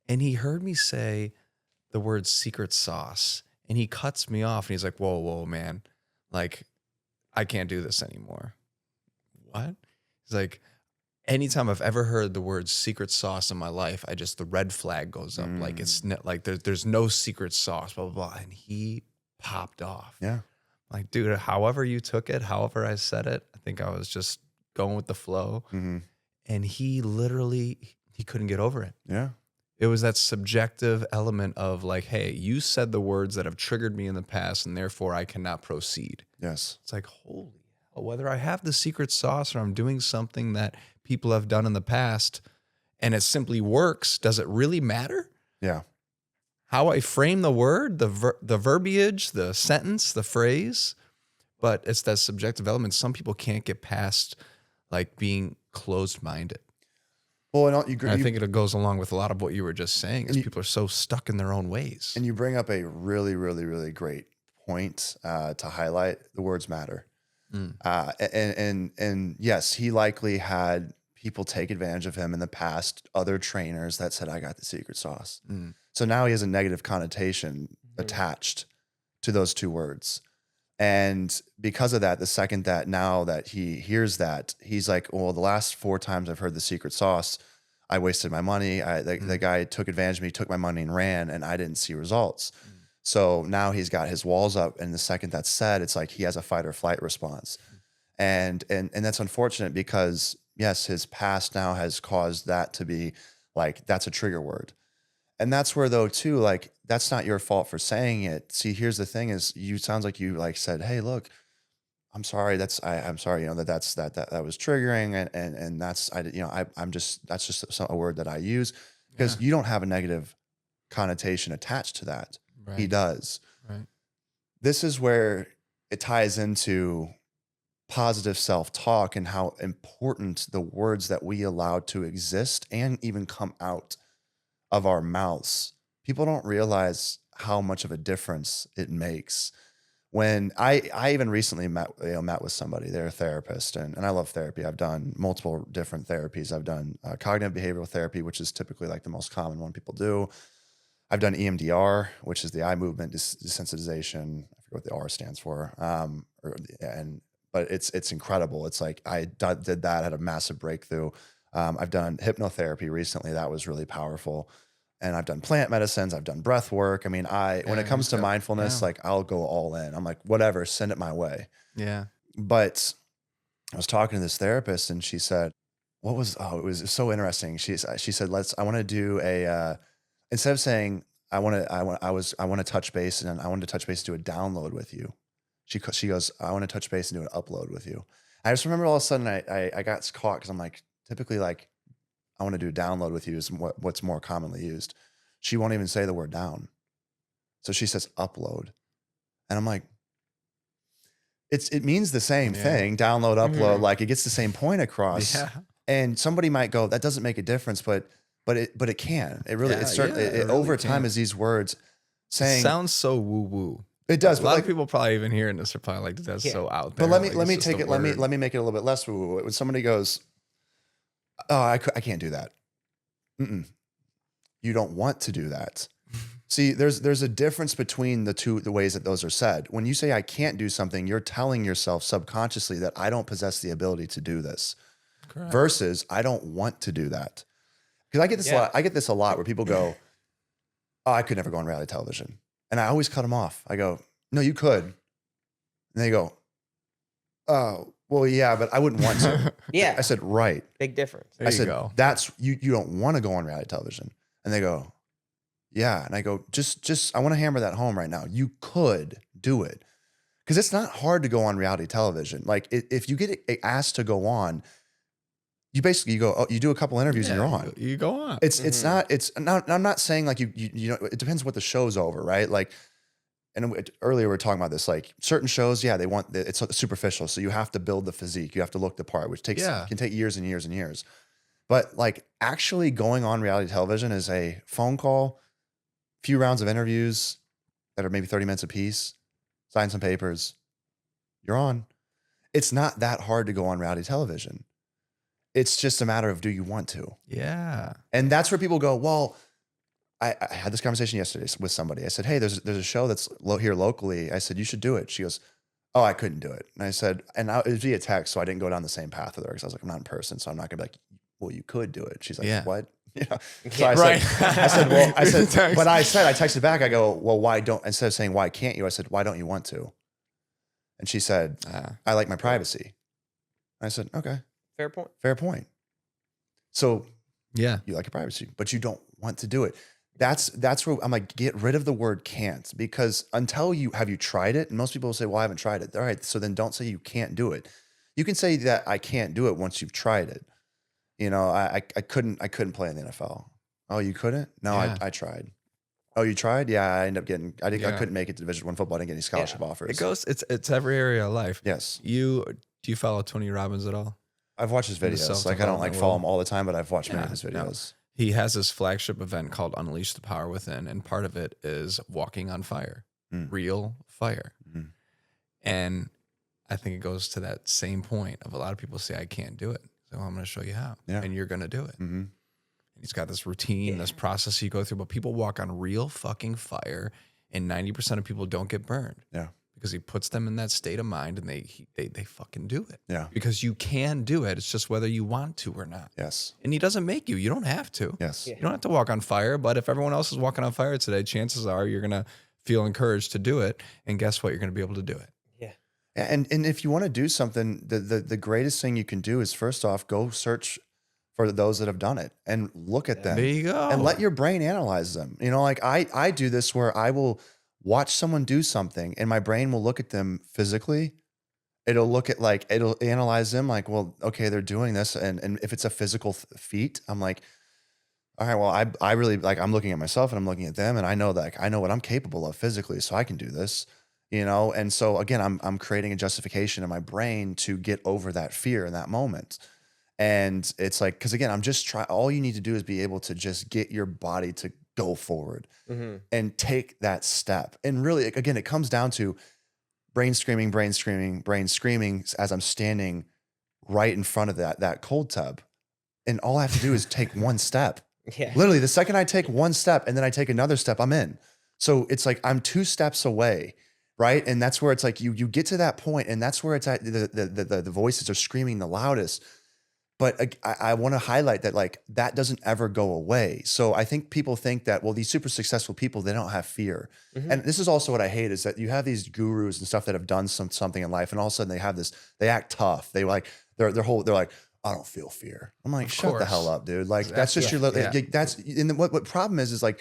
And he heard me say the word secret sauce. And he cuts me off and he's like, whoa, man. Like, I can't do this anymore. What? He's like, anytime I've ever heard the word secret sauce in my life, the red flag goes up. Like like there's no secret sauce, blah, blah, blah. And he popped off. Yeah. Like, dude, however you took it, however I said it, I think I was just going with the flow. And he couldn't get over it. Yeah. It was that subjective element of like, hey, you said the words that have triggered me in the past and therefore I cannot proceed. Yes. It's like, holy hell, whether I have the secret sauce or I'm doing something that people have done in the past and it simply works, does it really matter? Yeah. How I frame the word, the verbiage, the sentence, the phrase, but it's that subjective element. Some people can't get past like being closed-minded. Well, and I think it goes along with a lot of what you were just saying is people are so stuck in their own ways. And you bring up a really, really, really great point to highlight. The words matter. And yes, he likely had people take advantage of him in the past, other trainers that said, I got the secret sauce. So now he has a negative connotation attached to those two words. And because of that, the second that now that he hears that, he's like, well, the last 4 times I've heard the secret sauce, I wasted my money. The guy took advantage of me, took my money and ran, and I didn't see results. So now he's got his walls up. And the second that's said, it's like he has a fight or flight response. And that's unfortunate because, yes, his past now has caused that to be like, that's a trigger word. And that's where, though, too, like, that's not your fault for saying it. See, here's the thing is sounds like you like said, hey, look, I'm sorry. I'm sorry, that was triggering. And that's, that's just a word that I use because you don't have a negative connotation attached to that. Right. He does. Right. This is where it ties into positive self-talk and how important the words that we allow to exist and even come out of our mouths. People don't realize how much of a difference it makes. When I even recently met with somebody, they're a therapist, and I love therapy. I've done multiple different therapies. I've done cognitive behavioral therapy, which is typically like the most common one people do. I've done EMDR, which is the eye movement desensitization. I forget what the R stands for. But it's incredible. It's like I did that, had a massive breakthrough. I've done hypnotherapy recently. That was really powerful. And I've done plant medicines. I've done breath work. I mean, when it comes to mindfulness, like I'll go all in. I'm like, whatever, send it my way. Yeah. But I was talking to this therapist and she said, it was so interesting. She said, I want to do instead of saying, I want to touch base and I wanted to touch base and do a download with you. She goes, I want to touch base and do an upload with you. I just remember all of a sudden I got caught because I'm like, typically like, I want to do a download with you is what's more commonly used. She won't even say the word down. So she says upload. And I'm like, it means the same thing, download, upload, like it gets the same point across. Yeah. And somebody might go, that doesn't make a difference, but it can. It really, it over time as these words saying. It sounds so woo-woo. It does. A lot of people probably even hearing this are probably like, that's so out there. But let me take it. Let me make it a little bit less woo-woo. When somebody goes, oh, I can't do that. You don't want to do that. See, there's a difference between the ways that those are said. When you say I can't do something, you're telling yourself subconsciously that I don't possess the ability to do this. Correct. Versus I don't want to do that. Because I get this a lot. I get this a lot where people go, oh, I could never go on reality television. And I always cut them off. I go, no, you could. And they go, oh, well, yeah, but I wouldn't want to. Yeah. I said, right. Big difference. I said, that's, you don't want to go on reality television. And they go, yeah. And I go, just, I want to hammer that home right now. You could do it. Because it's not hard to go on reality television. Like if you get asked to go on, you basically you do a couple interviews and you're on. You go on. It's not. I'm not saying like you know. It depends what the show's over, right? Like, and earlier we were talking about this. Like certain shows, yeah, it's superficial, so you have to build the physique, you have to look the part, which can take years and years and years. But like actually going on reality television is a phone call, few rounds of interviews that are maybe 30 minutes apiece, sign some papers, you're on. It's not that hard to go on reality television. It's just a matter of, do you want to? Yeah. And that's where people go, well, I had this conversation yesterday with somebody. I said, hey, there's a show that's here locally. I said, you should do it. She goes, oh, I couldn't do it. And I said, it was via text, so I didn't go down the same path with her because I was like, I'm not in person, so I'm not gonna be like, well, you could do it. She's like, what? You know? So I texted back, I go, well, why don't, instead of saying, why can't you? I said, why don't you want to? And she said, I like my privacy. I said, okay. Fair point. So yeah, you like your privacy, but you don't want to do it. That's where I'm like, get rid of the word can't, because until you tried it? And most people will say, well, I haven't tried it. All right. So then don't say you can't do it. You can say that I can't do it once you've tried it. You know, I couldn't play in the NFL. Oh, you couldn't? No, I tried. Oh, you tried? Yeah, I ended up I couldn't make it to Division I football. I didn't get any scholarship offers. It's every area of life. Yes. Do you follow Tony Robbins at all? I've watched his videos. Like I don't follow him all the time, but I've watched many of his videos. No. He has this flagship event called Unleash the Power Within, and part of it is walking on fire, real fire. Mm. And I think it goes to that same point of a lot of people say, I can't do it. So I'm going to show you how, and you're going to do it. Mm-hmm. He's got this routine, this process you go through, but people walk on real fucking fire, and 90% of people don't get burned. Yeah. Because he puts them in that state of mind, and they fucking do it. Yeah. Because you can do it. It's just whether you want to or not. Yes. And he doesn't make you. You don't have to. Yes. You don't have to walk on fire, but if everyone else is walking on fire today, chances are you're going to feel encouraged to do it. And guess what? You're going to be able to do it. Yeah. And if you want to do something, the greatest thing you can do is, first off, go search for those that have done it and look at them. There you go. And let your brain analyze them. You know, like I do this where I will watch someone do something and my brain will look at them physically. It'll analyze them like, well, okay, they're doing this. And if it's a physical feat, I'm like, all right, well, I really like, I'm looking at myself and I'm looking at them, and I know that I know what I'm capable of physically, so I can do this, you know? And so again, I'm creating a justification in my brain to get over that fear in that moment. And it's like, cause again, all you need to do is be able to just get your body to go forward and take that step. And really, again, it comes down to brain screaming as I'm standing right in front of that cold tub. And all I have to do is take one step. Yeah. Literally, the second I take one step and then I take another step, I'm in. So it's like I'm 2 steps away, right? And that's where it's like you get to that point, and that's where it's at. The voices are screaming the loudest. But I want to highlight that like that doesn't ever go away. So I think people think that, well, these super successful people, they don't have fear. And this is also what I hate, is that you have these gurus and stuff that have done something in life, and all of a sudden they act tough. They like they're like, I don't feel fear. I'm like, shut the hell up, dude. Like that's just that's and what problem is like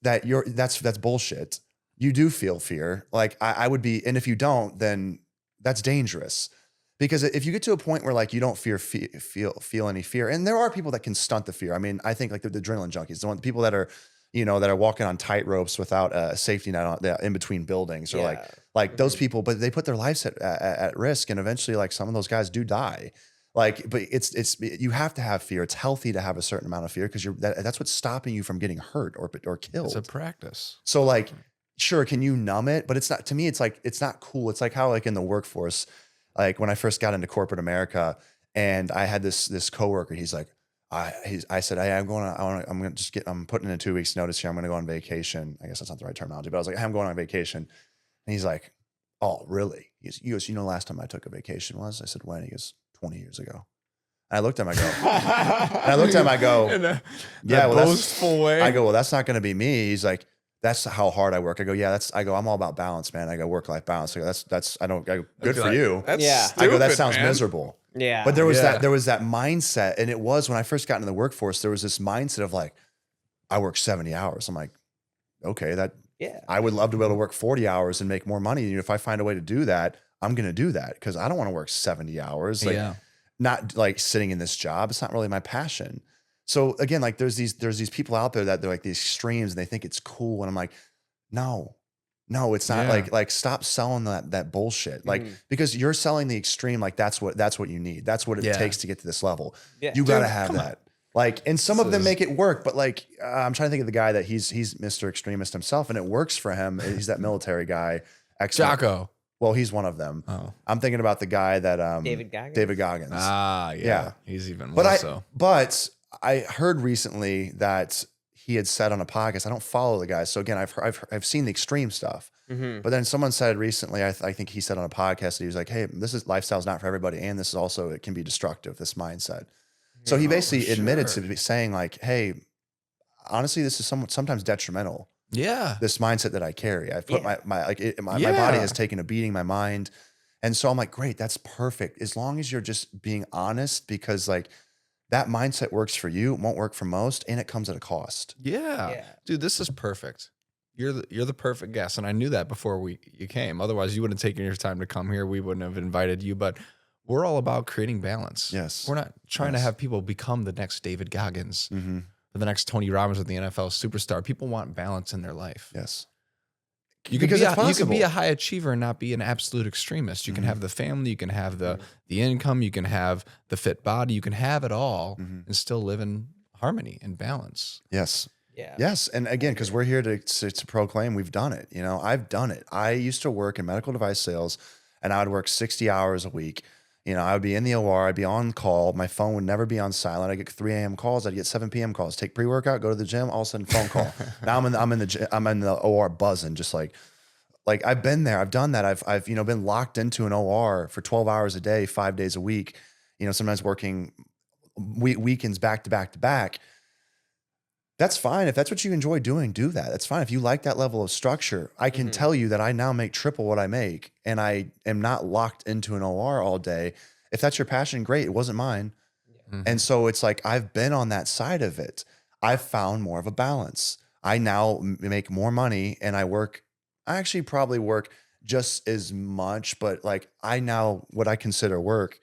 that that's bullshit. You do feel fear. Like I would be, and if you don't, then that's dangerous. Because if you get to a point where like you don't feel any fear, and there are people that can stunt the fear. I mean, I think like the adrenaline junkies, the people that are, you know, that are walking on tight ropes without a safety net in between buildings, or like those people, but they put their lives at risk, and eventually like some of those guys do die. Like, but you have to have fear. It's healthy to have a certain amount of fear, because that's what's stopping you from getting hurt or killed. It's a practice. So like, sure, can you numb it? But it's not, to me, it's like, it's not cool. It's like how like in the workforce, like when I first got into corporate America, and I had this coworker, he's like, I said, hey, I'm putting in a 2 weeks notice here. I'm going to go on vacation. I guess that's not the right terminology, but I was like, hey, I'm going on vacation. And he's like, oh, really? He goes, you know, last time I took a vacation was? I said, when? He goes, 20 years ago. And I looked at him, I go, yeah, well, boastful way. I go, well, that's not going to be me. He's like, that's how hard I work. I go, yeah, I'm all about balance, man. I go, work-life balance. I go, good for you. Yeah. I go, that sounds miserable. Yeah. But there was that mindset. And it was, when I first got into the workforce, there was this mindset of like, I work 70 hours. I'm like, okay, I would love to be able to work 40 hours and make more money. And if I find a way to do that, I'm going to do that, because I don't want to work 70 hours. Like, not like sitting in this job. It's not really my passion. So again, like there's these people out there that they're like these extremes and they think it's cool. And I'm like, no, it's not. Yeah. Like stop selling that bullshit. Like, because you're selling the extreme. Like that's what you need. That's what it takes to get to this level. Yeah. You got to have that. Like, and some of them make it work, but like, I'm trying to think of the guy that he's Mr. Extremist himself and it works for him. He's that military guy. Jocko. Well, he's one of them. Oh. I'm thinking about the guy that, David Goggins. David Goggins. Ah, yeah. Yeah. He's even more But so. But I heard recently that he had said on a podcast, I don't follow the guy. So again, I've seen the extreme stuff, but then someone said recently, I think he said on a podcast that he was like, hey, lifestyle is not for everybody. And this is also, it can be destructive, this mindset. So he basically admitted to be saying like, hey, honestly, this is sometimes detrimental. Yeah. This mindset that I carry. I've put my body has taken a beating, my mind. And so I'm like, great, that's perfect. As long as you're just being honest, because like that mindset works for you, it won't work for most, and it comes at a cost. Yeah. Dude, this is perfect. You're the perfect guest. And I knew that before you came. Otherwise, you wouldn't have taken your time to come here. We wouldn't have invited you. But we're all about creating balance. Yes. We're not trying to have people become the next David Goggins or the next Tony Robbins of the NFL superstar. People want balance in their life. Yes. You can be a high achiever and not be an absolute extremist. You can have the family, you can have the income, you can have the fit body, you can have it all and still live in harmony and balance. Yes. Yeah. Yes. And again, because we're here to proclaim we've done it. You know, I've done it. I used to work in medical device sales and I would work 60 hours a week. You know, I would be in the OR, I'd be on call. My phone would never be on silent. I'd get 3 a.m. calls, I'd get 7 p.m. calls. Take pre-workout, go to the gym, all of a sudden phone call. Now I'm in the OR buzzing, just like I've been there, I've done that. I've been locked into an OR for 12 hours a day, 5 days a week. You know, sometimes working weekends back to back to back. That's fine. If that's what you enjoy doing, do that. That's fine. If you like that level of structure, I can tell you that I now make triple what I make and I am not locked into an OR all day. If that's your passion, great. It wasn't mine. And so it's like, I've been on that side of it. I've found more of a balance. I now make more money and I actually probably work just as much, but like what I consider work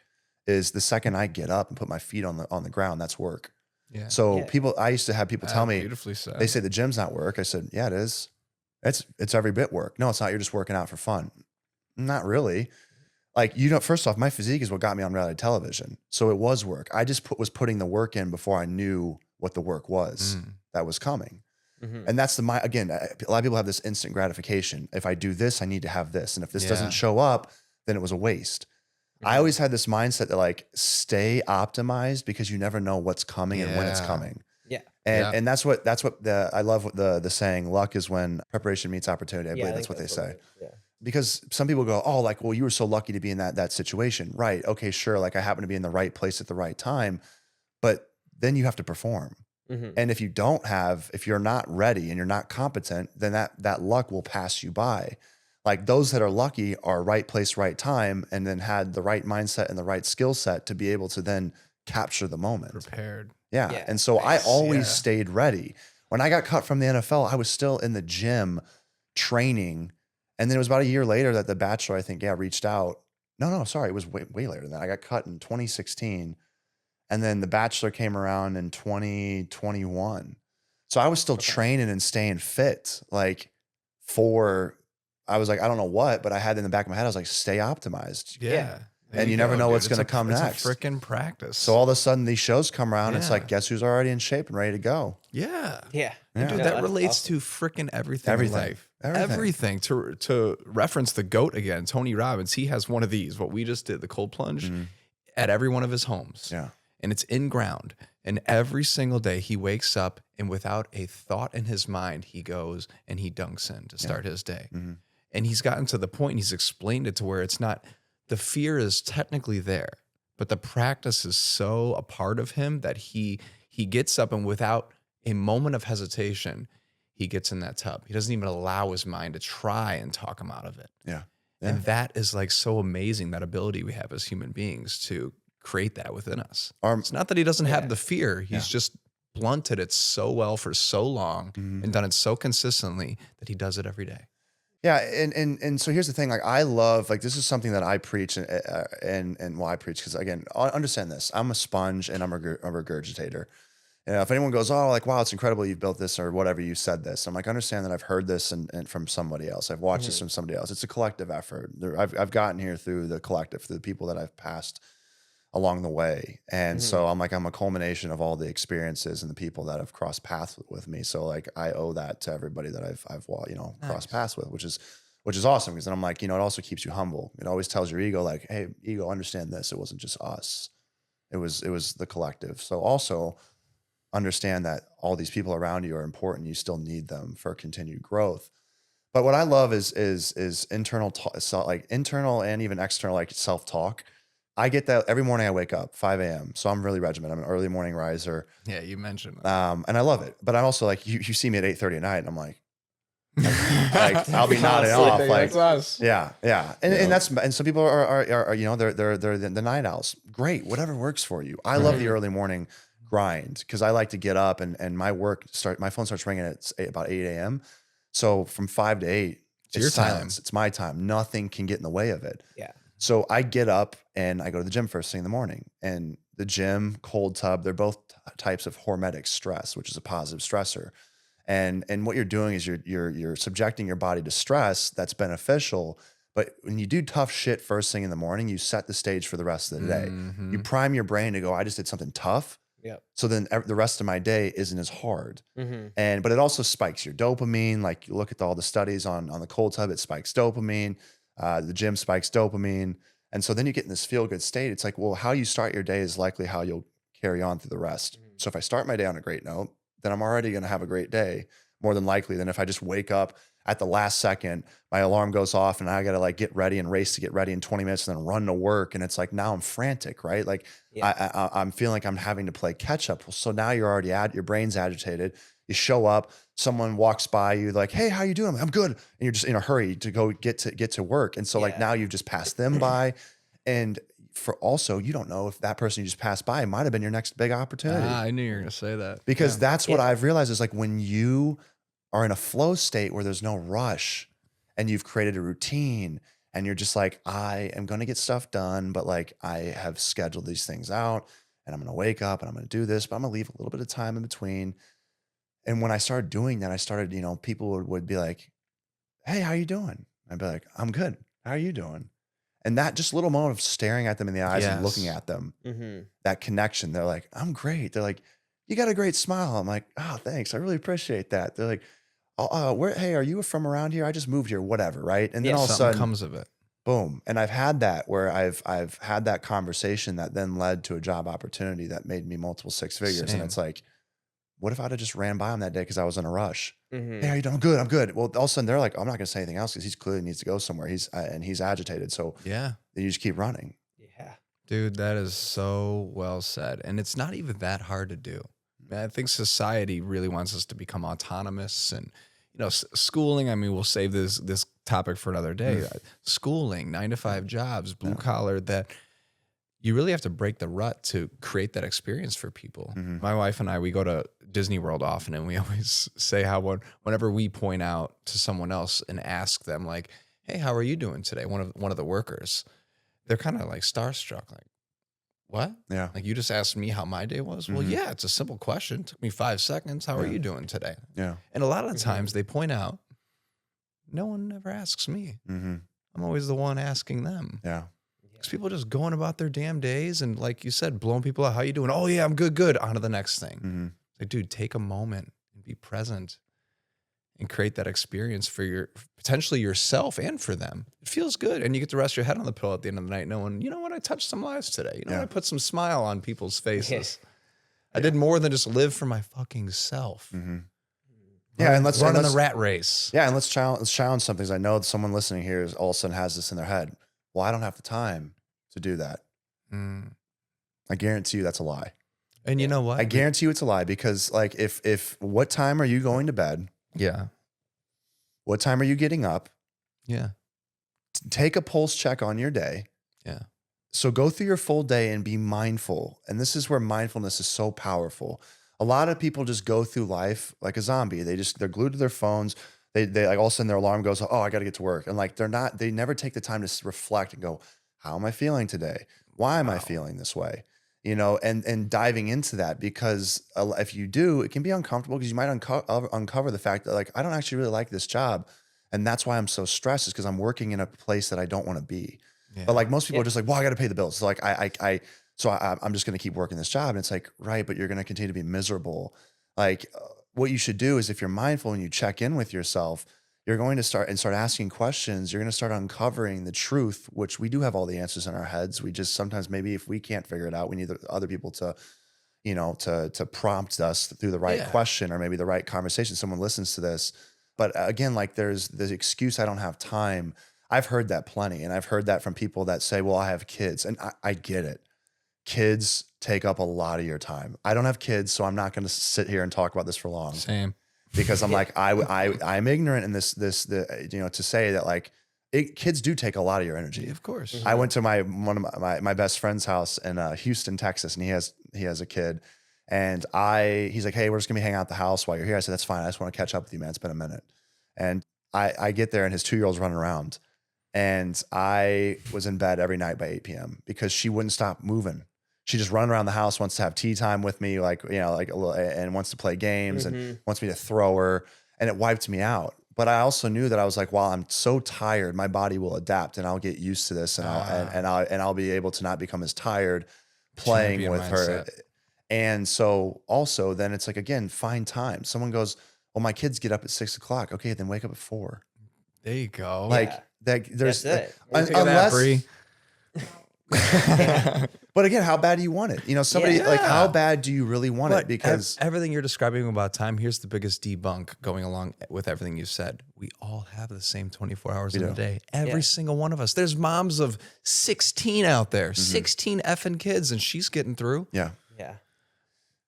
is the second I get up and put my feet on the ground, that's work. Yeah. So I used to have people tell me, beautifully said. they say the gym's not work. I said, yeah, it is. It's every bit work. No, it's not. You're just working out for fun. Not really. Like, first off, my physique is what got me on reality television. So it was work. I just was putting the work in before I knew what the work was that was coming. And that's again, a lot of people have this instant gratification. If I do this, I need to have this. And if this doesn't show up, then it was a waste. I always had this mindset that like, stay optimized because you never know what's coming and when it's coming. Yeah. And that's what I love what the saying, luck is when preparation meets opportunity. I believe that's what they say. Yeah. Because some people go, oh, like, well, you were so lucky to be in that situation. Right. Okay, sure. Like I happen to be in the right place at the right time, but then you have to perform. And if you're not ready and you're not competent, then that luck will pass you by. Like those that are lucky are right place, right time, and then had the right mindset and the right skill set to be able to then capture the moment. Prepared. Yeah. And so I always stayed ready. When I got cut from the NFL, I was still in the gym training. And then it was about a year later that the Bachelor, I think, reached out. No, sorry. It was way later than that. I got cut in 2016. And then the Bachelor came around in 2021. So I was still training and staying fit. I was like, I don't know what, but I had in the back of my head, I was like, stay optimized. Yeah. And you never know what's going to come next. It's a freaking practice. So all of a sudden these shows come around. It's like, guess who's already in shape and ready to go? Yeah. Yeah. And dude, that relates to freaking everything in life. Everything. To reference the GOAT again, Tony Robbins, he has one of these, what we just did, the cold plunge, at every one of his homes. Yeah. And it's in ground. And every single day he wakes up and without a thought in his mind, he goes and he dunks in to start his day. And he's gotten to the point and he's explained it to where it's not, the fear is technically there, but the practice is so a part of him that he gets up and without a moment of hesitation, he gets in that tub. He doesn't even allow his mind to try and talk him out of it. Yeah. And that is like so amazing, that ability we have as human beings to create that within us. It's not that he doesn't have the fear. He's just blunted it so well for so long and done it so consistently that he does it every day. Yeah, and so here's the thing. Like, I love, like, this is something that I preach, and why I preach, because again, understand this. I'm a sponge and I'm a regurgitator. And if anyone goes, oh, like, wow, it's incredible you've built this or whatever, you said this, I'm like, understand that I've heard this and from somebody else. I've watched this from somebody else. It's a collective effort. I've gotten here through the collective, through the people that I've passed along the way. And so I'm like, I'm a culmination of all the experiences and the people that have crossed paths with me. So like, I owe that to everybody that I've crossed paths with, which is awesome. Because then I'm like, it also keeps you humble. It always tells your ego, like, hey, ego, understand this. It wasn't just us. It was the collective. So also understand that all these people around you are important. You still need them for continued growth. But what I love is internal, like internal and even external, like self-talk. I get that every morning I wake up 5 a.m. So I'm really regimented. I'm an early morning riser. Yeah, you mentioned that. And I love it. But I'm also like, you see me at 8:30 at night and I'm like I'll be nodding off. Like, that's us. Yeah. And some people are they're the night owls. Great. Whatever works for you. I love the early morning grind because I like to get up and my phone starts ringing at about 8 a.m. So from 5 to 8, it's your silence. time. It's my time. Nothing can get in the way of it. Yeah. So I get up and I go to the gym first thing in the morning. And the gym, cold tub, they're both types of hormetic stress, which is a positive stressor. And what you're doing is you're subjecting your body to stress that's beneficial. But when you do tough shit first thing in the morning, you set the stage for the rest of the day. You prime your brain to go, I just did something tough. Yep. So then the rest of my day isn't as hard. Mm-hmm. But it also spikes your dopamine. Like you look at all the studies on the cold tub, it spikes dopamine. The gym spikes dopamine. And so then you get in this feel good state. It's like, well, how you start your day is likely how you'll carry on through the rest. So if I start my day on a great note, then I'm already going to have a great day more than likely than if I just wake up at the last second, my alarm goes off and I got to like get ready and race to get ready in 20 minutes and then run to work. And it's like, now I'm frantic, right? Like I'm feeling like I'm having to play catch up. So now you're already your brain's agitated. You show up, someone walks by you like, hey, how you doing? I'm good. And you're just in a hurry to go get to work. And so like now you've just passed them by. And for also, you don't know if that person you just passed by might have been your next big opportunity. I knew you were going to say that. Because that's what I've realized is like when you are in a flow state where there's no rush and you've created a routine and you're just like, I am going to get stuff done, but like I have scheduled these things out and I'm going to wake up and I'm going to do this, but I'm going to leave a little bit of time in between. And when I started doing that, I started, people would be like, hey, how you doing? I'd be like, I'm good. How are you doing? And that just little moment of staring at them in the eyes and looking at them, that connection, they're like, I'm great. They're like, you got a great smile. I'm like, oh, thanks. I really appreciate that. They're like, hey, are you from around here? I just moved here, whatever. Right. And then all of a sudden comes of it. Boom. And I've had that where I've had that conversation that then led to a job opportunity that made me multiple six figures. Same. And it's like, what if I'd have just ran by him that day because I was in a rush? Mm-hmm. Hey, how you doing? I'm good. I'm good. Well, all of a sudden they're like, I'm not going to say anything else because he's clearly needs to go somewhere. He's agitated. So yeah, then you just keep running. Yeah. Dude, that is so well said. And it's not even that hard to do. I think society really wants us to become autonomous and, schooling. I mean, we'll save this topic for another day. Schooling, 9-to-5 jobs, blue collar, that you really have to break the rut to create that experience for people. My wife and I, we go to Disney World often, and we always say how whenever we point out to someone else and ask them like, hey, how are you doing today? One of the workers, they're kind of like starstruck, like, what? Yeah. Like, you just asked me how my day was? Well, yeah, it's a simple question. It took me 5 seconds. How are you doing today? Yeah. And a lot of the times they point out, no one ever asks me. I'm always the one asking them. Yeah. Because people just going about their damn days and, like you said, blowing people out. How you doing? Oh, yeah, I'm good. On to the next thing. Like, dude, take a moment and be present and create that experience for potentially yourself and for them. It feels good. And you get to rest your head on the pillow at the end of the night knowing, you know what, I touched some lives today. You know what, I put some smile on people's faces. I did more than just live for my fucking self. Yeah, and let's run in the rat race. Yeah, and let's challenge something. 'Cause I know that someone listening here all of a sudden has this in their head. Well, I don't have the time to do that. I guarantee you that's a lie. And you know what? I guarantee you it's a lie because like if what time are you going to bed? Yeah. What time are you getting up? Yeah. Take a pulse check on your day. Yeah. So go through your full day and be mindful. And this is where mindfulness is so powerful. A lot of people just go through life like a zombie. They're glued to their phones. they like all of a sudden their alarm goes, oh, I got to get to work. And like, they never take the time to reflect and go, how am I feeling today? Why am I feeling this way? You know, and diving into that, because if you do, it can be uncomfortable, because you might uncover the fact that like, I don't actually really like this job. And that's why I'm so stressed, is because I'm working in a place that I don't want to be. Yeah. But like most people are just like, well, I got to pay the bills. So like I'm just going to keep working this job. And it's like, right, but you're going to continue to be miserable. Like what you should do is, if you're mindful and you check in with yourself, you're going to start asking questions. You're going to start uncovering the truth, which we do have all the answers in our heads. We just sometimes, maybe if we can't figure it out, we need other people to, you know, to prompt us through the right question, or maybe the right conversation. Someone listens to this. But again, like there's the excuse, I don't have time. I've heard that plenty. And I've heard that from people that say, well, I have kids. And I get it. Kids take up a lot of your time. I don't have kids, so I'm not going to sit here and talk about this for long. Same. Because I'm like, I'm ignorant in this, you know, to say that like kids do take a lot of your energy. Of course. I went to one of my best friend's house in Houston, Texas, and he has a kid. And he's like, hey, we're just gonna be hanging out at the house while you're here. I said, that's fine. I just want to catch up with you, man. It's been a minute. And I get there, and his 2-year-old's running around. And I was in bed every night by 8 p.m. because she wouldn't stop moving. She just run around the house, wants to have tea time with me, like, you know, like a little, and wants to play games and wants me to throw her. And it wiped me out. But I also knew that I was like, while I'm so tired, my body will adapt, and I'll get used to this, and I'll be able to not become as tired playing Champion with her. mindset. And so also then it's like, again, find time. Someone goes, well, my kids get up at 6 o'clock. Okay, then wake up at 4. There you go. Like that, there's That's it. Look at that, Bree. But again, how bad do you want it? You know, somebody like, how bad do you really want it? Because everything you're describing about time, here's the biggest debunk going along with everything you said. We all have the same 24 hours in a day. Every single one of us. There's moms of 16 out there, 16 effing kids, and she's getting through. Yeah.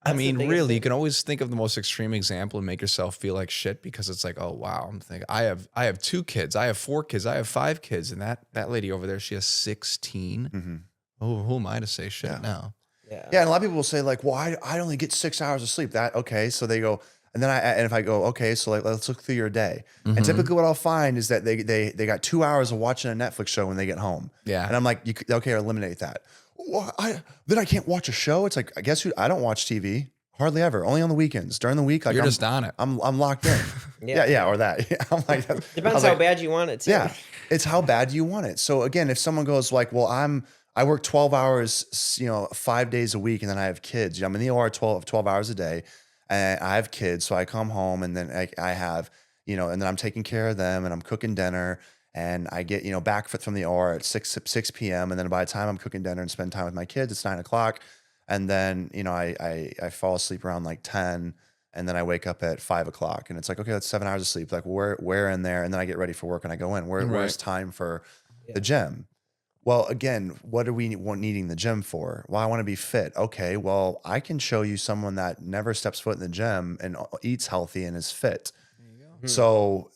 I mean, really, you can always think of the most extreme example and make yourself feel like shit, because it's like, oh wow, I'm thinking I have 2 kids, I have 4 kids, I have 5 kids, and that lady over there, she has 16. Oh, who am I to say shit now? Yeah, and a lot of people will say like, well, I only get 6 hours of sleep. Okay, so they go, and then if I go, okay, so like, let's look through your day. And typically what I'll find is that they got 2 hours of watching a Netflix show when they get home. Yeah, and I'm like, okay, eliminate that. Well, then I can't watch a show. It's like, I guess I don't watch TV hardly ever, only on the weekends. During the week, like, you're just on it. I'm locked in. Or that. Yeah, I'm like, depends how bad you want it too. Yeah, it's how bad you want it. So again, if someone goes like, well, I work 12 hours, you know, 5 days a week, and then I have kids. I'm in the OR 12 hours a day, and I have kids. So I come home, and then I have, you know, and then I'm taking care of them, and I'm cooking dinner, and I get, you know, back from the OR at 6 p.m. And then by the time I'm cooking dinner and spend time with my kids, it's 9 o'clock. And then, you know, I fall asleep around like 10, and then I wake up at 5 o'clock, and it's like, okay, that's 7 hours of sleep. Like where in there? And then I get ready for work, and I go in. Where's time for the gym? Well, again, what are we needing the gym for? Well, I want to be fit. Okay, well, I can show you someone that never steps foot in the gym and eats healthy and is fit. So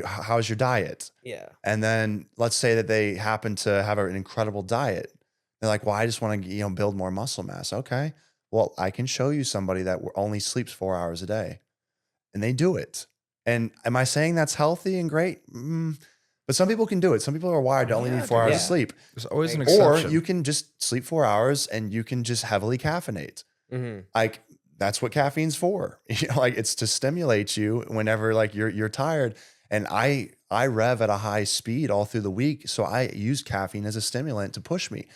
how's your diet? Yeah. And then let's say that they happen to have an incredible diet. They're like, well, I just want to, you know, build more muscle mass. Okay. Well, I can show you somebody that only sleeps 4 hours a day, and they do it. And am I saying that's healthy and great? But some people can do it. Some people are wired to only need 4 hours of sleep. There's always an exception. Or you can just sleep 4 hours, and you can just heavily caffeinate. Like, that's what caffeine's for. You know, like, it's to stimulate you whenever like you're tired. And I rev at a high speed all through the week, so I use caffeine as a stimulant to push me.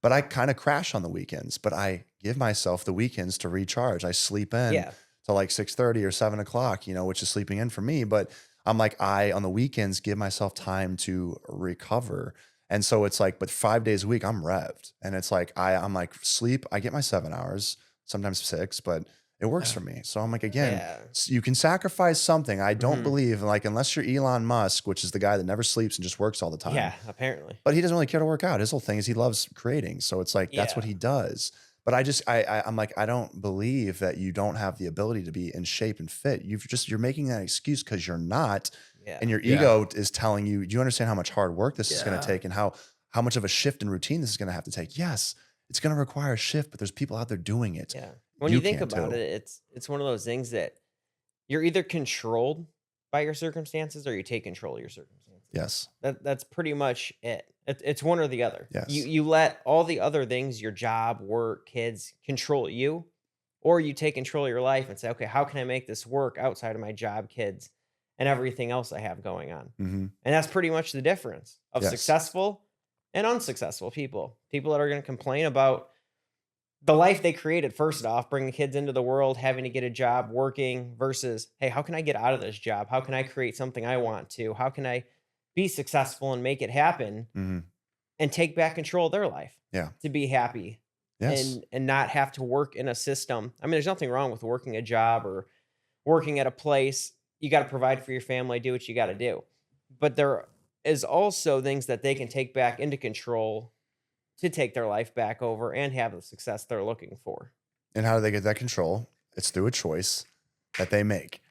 But I kind of crash on the weekends. But I give myself the weekends to recharge. I sleep in till like 6:30 or 7 o'clock, you know, which is sleeping in for me. But I'm like, on the weekends, give myself time to recover. And so it's like, but 5 days a week, I'm revved. And it's like, I'm like, sleep, I get my 7 hours, sometimes 6, but it works for me. So I'm like, again, you can sacrifice something. I don't believe, like, unless you're Elon Musk, which is the guy that never sleeps and just works all the time. Yeah, apparently. But he doesn't really care to work out. His whole thing is he loves creating. So it's like, that's what he does. But I'm like, I don't believe that you don't have the ability to be in shape and fit. You're making that excuse because you're not. Yeah. And your ego is telling you, do you understand how much hard work this is going to take, and how much of a shift in routine this is going to have to take? Yes, it's going to require a shift, but there's people out there doing it. Yeah. When you think about it, it's one of those things that you're either controlled by your circumstances or you take control of your circumstances. Yes. That's pretty much it. It's one or the other. Yes. You let all the other things, your job, work, kids, control you, or you take control of your life and say, okay, how can I make this work outside of my job, kids, and everything else I have going on? Mm-hmm. And that's pretty much the difference of Yes. successful and unsuccessful people. People that are going to complain about the life they created, first off, bringing kids into the world, having to get a job, working, versus, hey, how can I get out of this job? How can I create something I want to? How can I be successful and make it happen Mm-hmm. and take back control of their life Yeah. to be happy Yes. and not have to work in a system? I mean, there's nothing wrong with working a job or working at a place. You got to provide for your family, do what you got to do. But there is also things that they can take back into control to take their life back over and have the success they're looking for. And how do they get that control? It's through a choice that they make.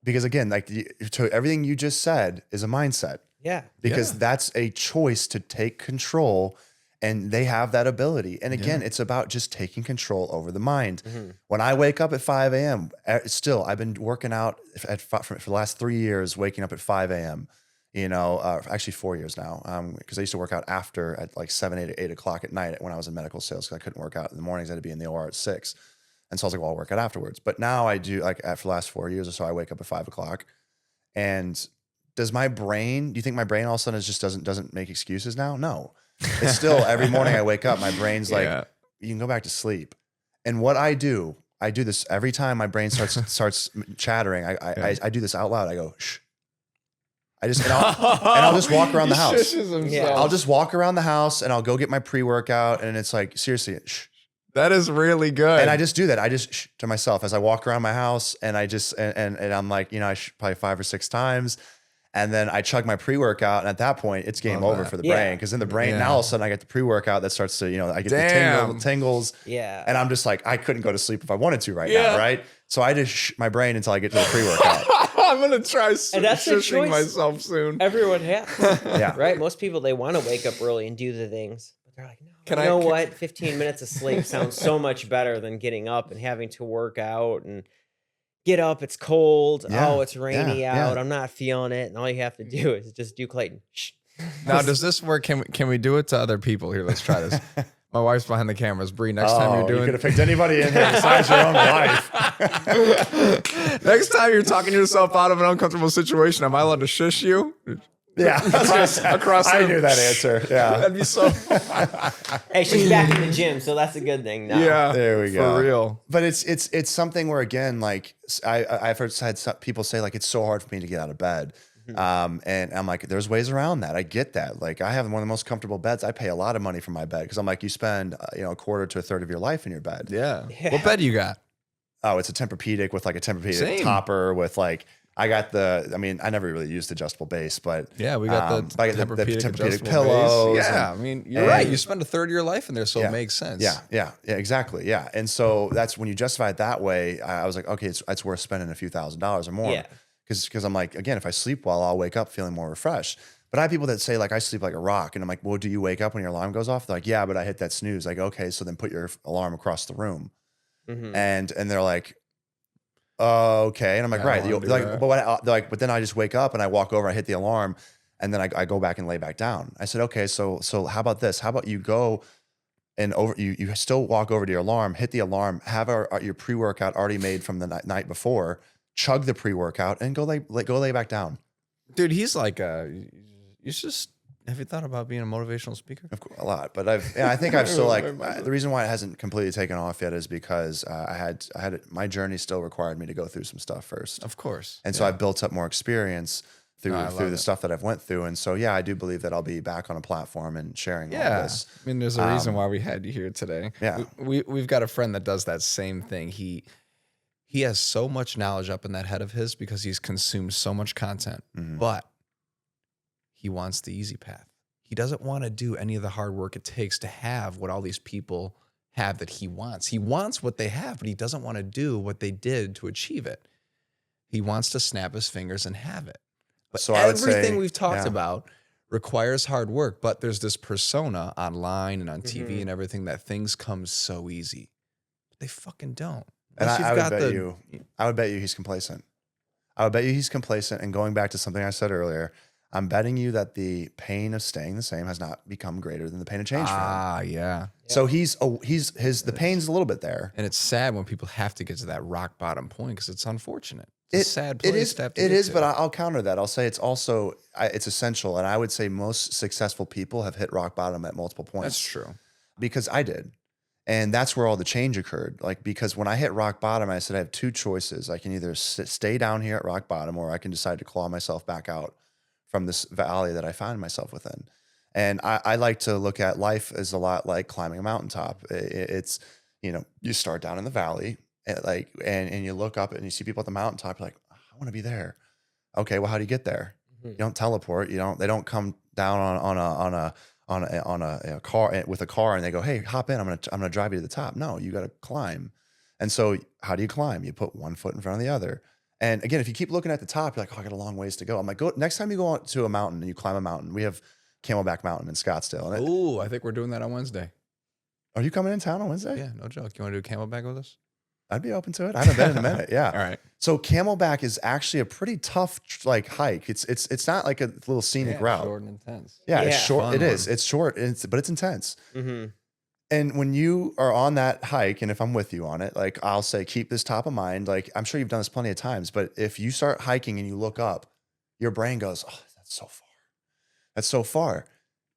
Because again, like to everything you just said is a mindset. Yeah. Because that's a choice to take control, and they have that ability. And again, it's about just taking control over the mind. Mm-hmm. When I wake up at 5 a.m., still, I've been working out for the last 3 years, waking up at 5 a.m., actually 4 years now, because I used to work out after at like 7, 8 o'clock at night when I was in medical sales, because I couldn't work out in the mornings. I had to be in the OR at 6. And so I was like, well, I'll work out afterwards. But now I do, like, for the last 4 years or so, I wake up at 5 o'clock. And does my brain, do you think my brain all of a sudden just doesn't make excuses now? No. It's still every morning I wake up, my brain's like, you can go back to sleep. And what I do this every time my brain starts chattering. I do this out loud. I go, shh. And I'll just walk around the house. I'll just walk around the house and I'll go get my pre-workout. And it's like, seriously, shh. That is really good. And I just do that. I just shh to myself as I walk around my house, and I just, and I'm like, I probably 5 or 6 times. And then I chug my pre-workout, and at that point, it's game over for the brain. Because in the brain, now all of a sudden I get the pre-workout that starts to, I get the tingles. Yeah. And I'm just like, I couldn't go to sleep if I wanted to right now, right? So I just shh my brain until I get to the pre-workout. I'm going to try that's a shushing choice myself soon. Everyone has. Yeah. Right? Most people, they want to wake up early and do the things. But they're like, no, what? 15 minutes of sleep sounds so much better than getting up and having to work out and get up. It's cold. Yeah. Oh, it's rainy out. Yeah. I'm not feeling it. And all you have to do is just do Clayton. Shh. Now, does this work? Can we do it to other people here? Let's try this. My wife's behind the cameras. Bree, next time you're doing, you could have picked anybody in here besides your own wife. next time you're talking yourself out of an uncomfortable situation, am I allowed to shush you? Yeah, across. I knew that answer. Yeah, that'd be so. Hey, she's back in the gym, so that's a good thing now. Yeah, there we go. For real. But it's something where, again, like I've heard people say, like, it's so hard for me to get out of bed. And I'm like, there's ways around that. I get that. Like, I have one of the most comfortable beds. I pay a lot of money for my bed because I'm like, you spend a quarter to a third of your life in your bed. Yeah. What bed you got? Oh, it's a Tempur-Pedic with like a Tempur-Pedic Same. topper with like. I got I never really used adjustable base, but yeah, we got the Tempur-Pedic pillows. Yeah, I mean, you're right. You spend a third of your life in there, so it makes sense. Yeah, exactly. Yeah, and so that's when you justify it that way. I was like, okay, it's worth spending a few $1,000s or more. Yeah. Because I'm like, again, if I sleep well, I'll wake up feeling more refreshed. But I have people that say, like, I sleep like a rock. And I'm like, well, do you wake up when your alarm goes off? They're like, yeah, but I hit that snooze. Like, okay, so then put your alarm across the room. Mm-hmm. And they're like, okay. And I'm like, right. But then I just wake up and I walk over, I hit the alarm, and then I go back and lay back down. I said, okay, so how about this? How about you go and you still walk over to your alarm, hit the alarm, have your pre-workout already made from the night before, chug the pre-workout, and go lay back down. Dude, he's like, have you thought about being a motivational speaker? Of course, a lot, but I think I've still the reason why it hasn't completely taken off yet is because my journey still required me to go through some stuff first. Of course. And so I built up more experience through the stuff that I've went through. And so, I do believe that I'll be back on a platform and sharing all this. I mean, there's a reason why we had you here today. Yeah. We've got a friend that does that same thing. He has so much knowledge up in that head of his because he's consumed so much content, but he wants the easy path. He doesn't want to do any of the hard work it takes to have what all these people have that he wants. He wants what they have, but he doesn't want to do what they did to achieve it. He wants to snap his fingers and have it. But so everything we've talked about requires hard work, but there's this persona online and on TV and everything that things come so easy. But they fucking don't. And I would bet you he's complacent. I would bet you he's complacent. And going back to something I said earlier, I'm betting you that the pain of staying the same has not become greater than the pain of change for him. Ah, yeah. So the pain's a little bit there. And it's sad when people have to get to that rock bottom point because it's unfortunate. It's a sad place It is, to have to it get is, to. but I'll counter that. I'll say it's also it's essential, and I would say most successful people have hit rock bottom at multiple points. That's true. Because I did, and that's where all the change occurred. Like because when I hit rock bottom, I said I have two choices. I can either stay down here at rock bottom, or I can decide to claw myself back out from this valley that I find myself within. And I like to look at life as a lot like climbing a mountaintop. It's you start down in the valley. And you look up and you see people at the mountaintop. You're like, I want to be there. Okay, well, how do you get there? You don't teleport. They don't come down on a car with a car and they go, hey, hop in. I'm gonna drive you to the top. No, you got to climb. And so, how do you climb? You put one foot in front of the other. And again, if you keep looking at the top, you're like, oh, I got a long ways to go. I'm like, go next time you go out to a mountain and you climb a mountain. We have Camelback Mountain in Scottsdale. Oh, I think we're doing that on Wednesday. Are you coming in town on Wednesday? Yeah, no joke. You want to do Camelback with us? I'd be open to it. I haven't been in a minute. Yeah. All right. So Camelback is actually a pretty tough hike. It's not like a little scenic route. Short and intense. Yeah, it's Yeah. short. Fun It one. is. It's short, but it's intense. Mm-hmm. And when you are on that hike, and if I'm with you on it, like I'll say, keep this top of mind. Like I'm sure you've done this plenty of times, but if you start hiking and you look up, your brain goes, oh, that's so far. That's so far.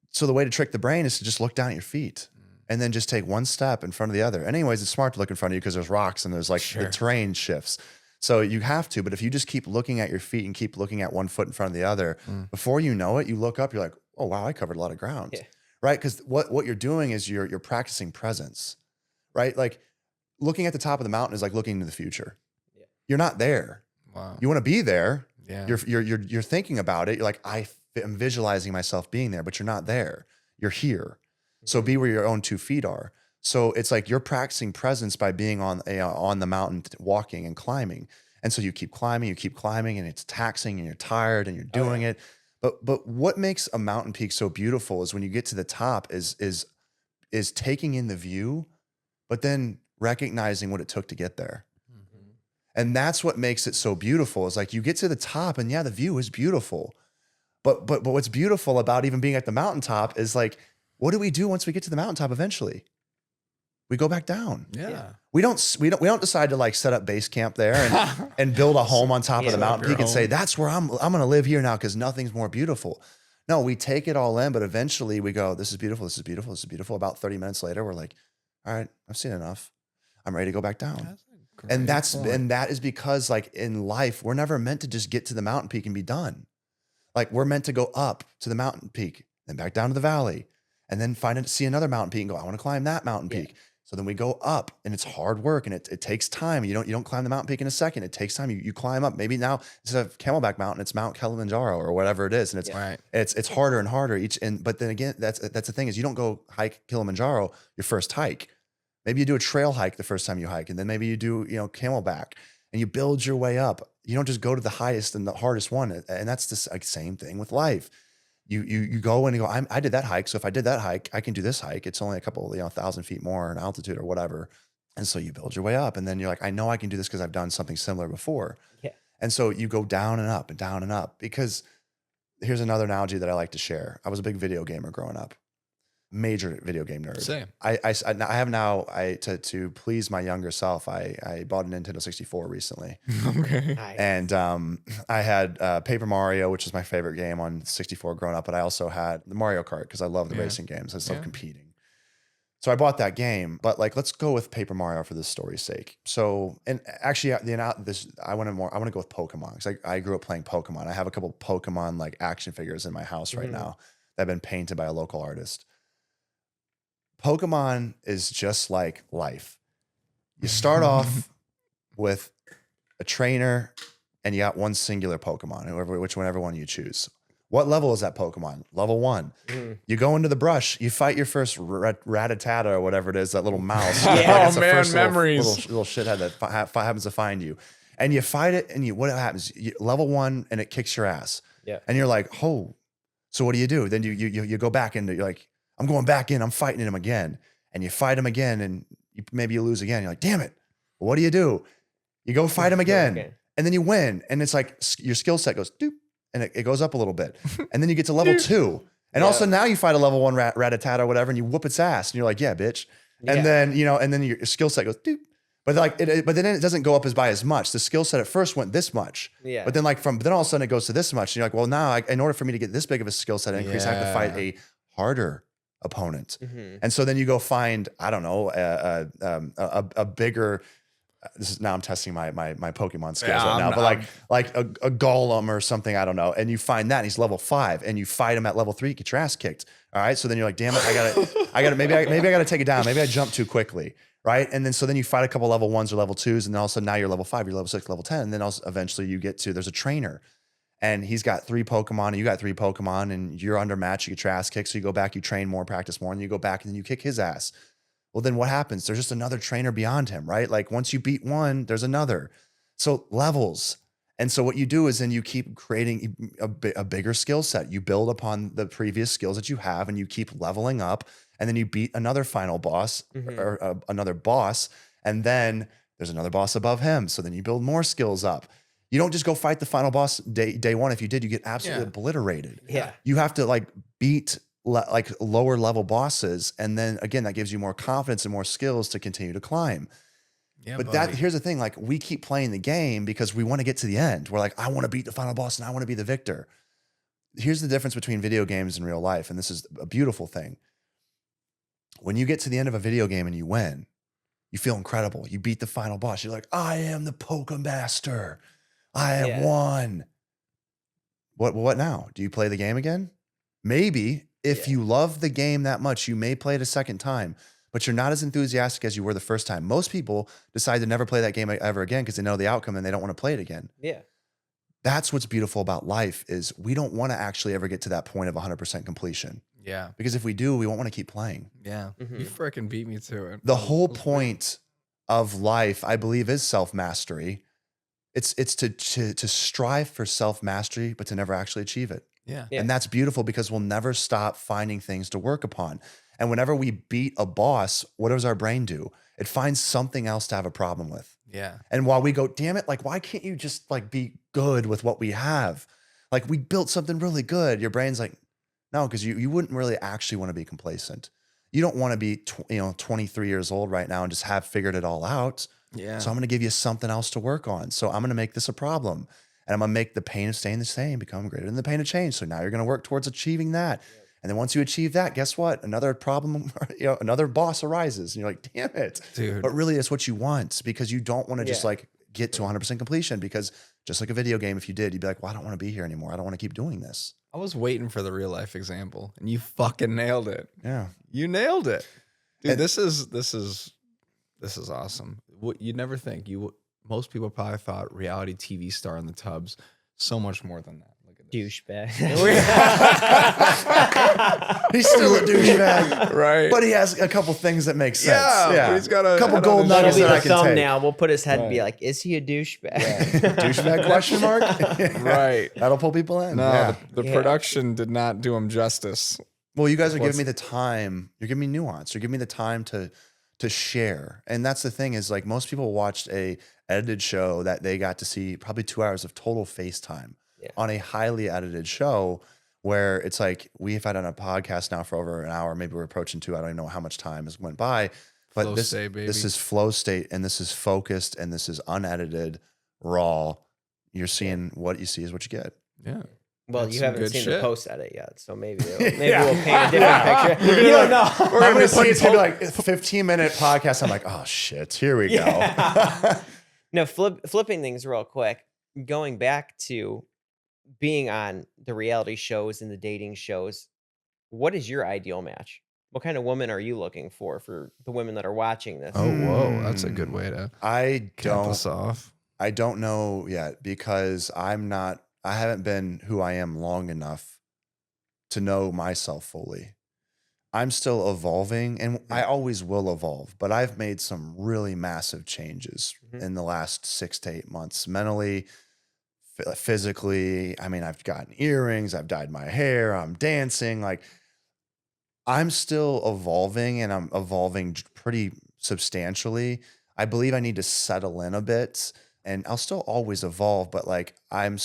So the way to trick the brain is to just look down at your feet and then just take one step in front of the other. Anyways, it's smart to look in front of you because there's rocks and there's like the terrain shifts. So you have to, but if you just keep looking at your feet and keep looking at one foot in front of the other, before you know it, you look up, you're like, oh, wow, I covered a lot of ground. Yeah. Right? Because what you're doing is you're practicing presence, right? Like looking at the top of the mountain is like looking into the future. Yeah. You're not there. Wow. You want to be there. Yeah. You're thinking about it. You're like, I'm visualizing myself being there, but you're not there. You're here. So be where your own 2 feet are. So it's like you're practicing presence by being on the mountain, walking and climbing. And so you keep climbing, and it's taxing, and you're tired, and you're doing it. But what makes a mountain peak so beautiful is when you get to the top is taking in the view, but then recognizing what it took to get there. Mm-hmm. And that's what makes it so beautiful. Is like you get to the top, and yeah, the view is beautiful. But what's beautiful about even being at the mountaintop is like, what do we do once we get to the mountaintop eventually? We go back down. Yeah. We don't decide to like set up base camp there and build a home on top of the mountain peak and say, that's where I'm going to live here now because nothing's more beautiful. No, we take it all in, but eventually we go, this is beautiful, this is beautiful, this is beautiful. About 30 minutes later, we're like, all right, I've seen enough. I'm ready to go back down. And that is because like in life, we're never meant to just get to the mountain peak and be done. Like we're meant to go up to the mountain peak, then back down to the valley, and then see another mountain peak and go, I want to climb that mountain peak. So then we go up, and it's hard work, and it takes time. You don't climb the mountain peak in a second. It takes time. You climb up. Maybe now instead of Camelback Mountain, it's Mount Kilimanjaro or whatever it is, and it's harder and harder but then again, that's the thing is you don't go hike Kilimanjaro your first hike. Maybe you do a trail hike the first time you hike, and then maybe you do Camelback, and you build your way up. You don't just go to the highest and the hardest one, and that's the same thing with life. You go and you go, I did that hike. So if I did that hike, I can do this hike. It's only a couple, 1,000 feet more in altitude or whatever. And so you build your way up, and then you're like, I know I can do this because I've done something similar before. Yeah. And so you go down and up and down and up, because here's another analogy that I like to share. I was a big video gamer growing up, major video game nerd. Same. I have now, to please my younger self, I bought a Nintendo 64 recently. Okay. Nice. And I had Paper Mario, which is my favorite game on 64 growing up, but I also had the Mario Kart because I love the racing games. I love competing. So I bought that game, but like, let's go with Paper Mario for this story's sake. So, and actually, I want to go with Pokemon because I grew up playing Pokemon. I have a couple of Pokemon like action figures in my house right now that have been painted by a local artist. Pokemon is just like life. You start off with a trainer and you got one singular Pokemon, whichever one you choose. What level is that Pokemon? Level 1. You go into the brush, you fight your first Rattata or whatever it is, that little mouse. Oh man, memories. Little shithead that happens to find you. And you fight it, and what happens? Level 1, and it kicks your ass. Yeah. And you're like, oh, so what do? Then you go back into, you're like, I'm going back in, I'm fighting him again. And you fight him again, and maybe you lose again. You're like, damn it. Well, what do? You go fight him again. and then you win, and it's like your skill set goes doop, and it goes up a little bit, and then you get to level 2, and also now you fight a level 1 rat-a-tat or whatever, and you whoop its ass, and you're like, yeah, bitch, and then and then your skill set goes doop, but but then it doesn't go up by as much. The skill set at first went this much, but then then all of a sudden it goes to this much, and you're like, well, now in order for me to get this big of a skill set increase, I have to fight a harder opponent, and so then you go find, I don't know, a bigger. This is now I'm testing my Pokemon skills right now, but like a golem or something, I don't know. And you find that and he's level 5, and you fight him at level 3, get your ass kicked. All right. So then you're like, damn it, I gotta, maybe I gotta take it down. Maybe I jumped too quickly. Right. And then, so then you fight a couple level 1s or level 2s, and then all of a sudden now you're level 5, you're level 6, level 10. And then also eventually you get to, there's a trainer, and he's got 3 Pokemon, and you got 3 Pokemon, and you're undermatched, you get your ass kicked. So you go back, you train more, practice more, and you go back and then you kick his ass. Well, then what happens? There's just another trainer beyond him, right? Like once you beat one, there's another. So levels. And so what you do is then you keep creating a bigger skill set. You build upon the previous skills that you have, and you keep leveling up, and then you beat another final boss or another boss. And then there's another boss above him. So then you build more skills up. You don't just go fight the final boss day 1. If you did, you get absolutely obliterated. Yeah. You have to like beat like lower level bosses, and then again that gives you more confidence and more skills to continue to climb. But here's the thing, like we keep playing the game because we want to get to the end. We're like, I want to beat the final boss and I want to be the victor. Here's the difference between video games and real life, and this is a beautiful thing. When you get to the end of a video game and you win, you feel incredible. You beat the final boss. You're like, I am the Pokemaster. I have won. What now? Do you play the game again? Maybe. If you love the game that much, you may play it a second time, but you're not as enthusiastic as you were the first time. Most people decide to never play that game ever again because they know the outcome and they don't want to play it again. Yeah. That's what's beautiful about life is we don't want to actually ever get to that point of 100% completion. Yeah. Because if we do, we won't want to keep playing. Yeah. You freaking beat me to it. The whole point of life, I believe, is self-mastery. It's to strive for self-mastery, but to never actually achieve it. Yeah. And that's beautiful because we'll never stop finding things to work upon. And whenever we beat a boss, what does our brain do? It finds something else to have a problem with. Yeah. And while we go, damn it, like, why can't you just like be good with what we have? Like we built something really good. Your brain's like, no, because you wouldn't really actually want to be complacent. You don't want to be 23 years old right now and just have figured it all out. Yeah. So I'm going to give you something else to work on. So I'm going to make this a problem. And I'm going to make the pain of staying the same become greater than the pain of change. So now you're going to work towards achieving that. And then once you achieve that, guess what? Another problem, another boss arises. And you're like, damn it. Dude. But really it's what you want, because you don't want to just like get to 100% completion, because just like a video game, if you did, you'd be like, well, I don't want to be here anymore. I don't want to keep doing this. I was waiting for the real life example, and you fucking nailed it. Yeah. You nailed it. Dude, and this is awesome. What you'd never think. Most people probably thought reality TV star in the tubs. So much more than that. Look at this. Douchebag. He's still a douchebag, right? But he has a couple things that make sense. Yeah, he's got a couple gold nuggets that I can take. Thumbnail. We'll put his head and be like, "Is he a douchebag?" Yeah. Douchebag question mark? Right. That'll pull people in. No, the production did not do him justice. Well, you guys are giving me the time. You're giving me nuance. You're giving me the time to share. And that's the thing is, like, most people watched a edited show that they got to see probably 2 hours of total FaceTime on a highly edited show, where it's like we've had on a podcast now for over an hour. Maybe we're approaching 2. I don't even know how much time has went by. But Flow state, baby. This is flow state, and this is focused, and this is unedited, raw. You're seeing what you see is what you get. Yeah. Well, That's you some haven't good seen shit. the post edit yet, so maybe we'll paint a different picture. You don't know. I'm going to see it's going to be like a 15-minute podcast. I'm like, oh, shit, here we go. No, flipping things real quick, going back to being on the reality shows and the dating shows, what is your ideal match? What kind of woman are you looking for the women that are watching this? Oh, whoa. That's a good way to cap us off. I don't know yet, because I haven't been who I am long enough to know myself fully. I'm still evolving, and I always will evolve, but I've made some really massive changes in the last 6 to 8 months, mentally, physically. I mean, I've gotten earrings, I've dyed my hair, I'm dancing. Like, I'm still evolving, and I'm evolving pretty substantially. I believe I need to settle in a bit. and I'll still always evolve, but like I'm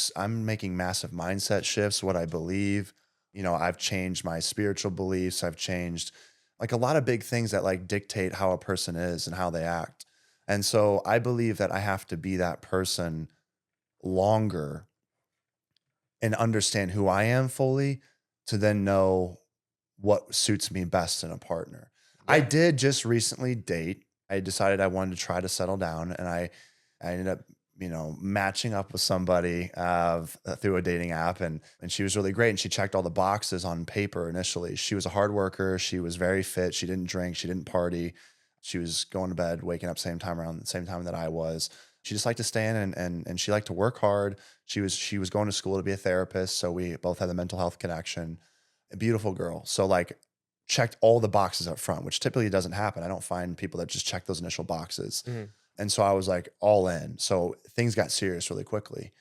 making massive mindset shifts, what I believe. You know, I've changed my spiritual beliefs. I've changed like a lot of big things that like dictate how a person is and how they act. And so I believe that I have to be that person longer and understand who I am fully to then know what suits me best in a partner. I did just recently date. I decided I wanted to try to settle down, and I ended up, you know, matching up with somebody through a dating app, and she was really great, and she checked all the boxes on paper initially. She was a hard worker. She was very fit. She didn't drink. She didn't party. She was going to bed, waking up around the same time that I was. She just liked to stay in, and she liked to work hard. She was going to school to be a therapist, so we both had the mental health connection. A beautiful girl. So like checked all the boxes up front, which typically doesn't happen. I don't find people that just check those initial boxes. And so I was like all in. So things got serious really quickly.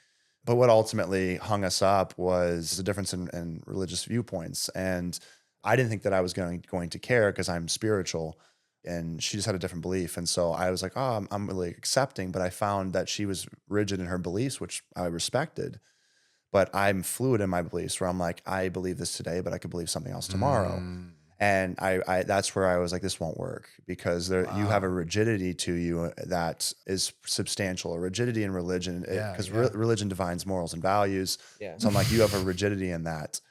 But what ultimately hung us up was the difference in religious viewpoints. And I didn't think that I was going to care because I'm spiritual, and she just had a different belief. And so I was like, oh, I'm really accepting. But I found that she was rigid in her beliefs, which I respected. But I'm fluid in my beliefs, where I'm like, I believe this today, but I could believe something else tomorrow. And I that's where I was like, this won't work, because you have a rigidity to you that is substantial, a rigidity in religion, because religion defines morals and values. So I'm like, you have a rigidity in that.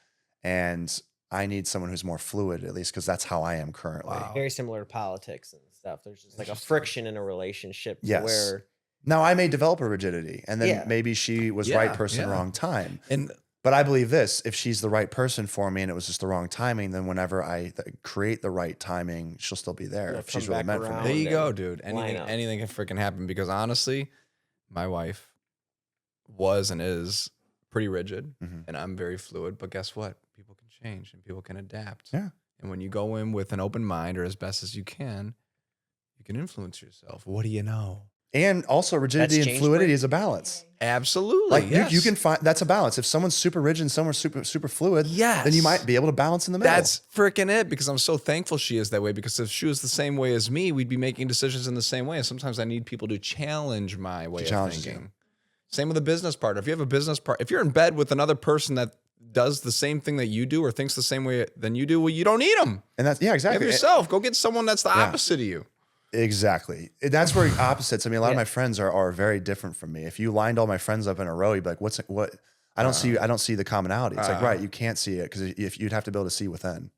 And I need someone who's more fluid, at least, because that's how I am currently. Very similar to politics and stuff. There's just like a friction in a relationship where. Now I may develop a rigidity, and then maybe she was right person, wrong time. But I believe this: if she's the right person for me, and it was just the wrong timing, then whenever I create the right timing, she'll still be there. If she's really meant for me. There you go, dude. Anything can freaking happen, because honestly, my wife was and is pretty rigid, and I'm very fluid. But guess what? People can change and people can adapt. Yeah. And when you go in with an open mind, or as best as you can influence yourself. What do you know? And also, rigidity and fluidity is a balance. Absolutely. Like you can find that's a balance. If someone's super rigid and someone's super fluid, then you might be able to balance in the middle. That's freaking it, because I'm so thankful she is that way, because if she was the same way as me, we'd be making decisions in the same way. And sometimes I need people to challenge my way of thinking. Same with a business partner. If you have a business partner, if you're in bed with another person that does the same thing that you do or thinks the same way than you do, well, you don't need them. And that's exactly. Have yourself. Go get someone that's the opposite of you. Exactly. That's where opposites. I mean, a lot of my friends are very different from me. If you lined all my friends up in a row, you'd be like, what? I don't see the commonality. It's like, right, you can't see it, because if you'd have to be able to see within,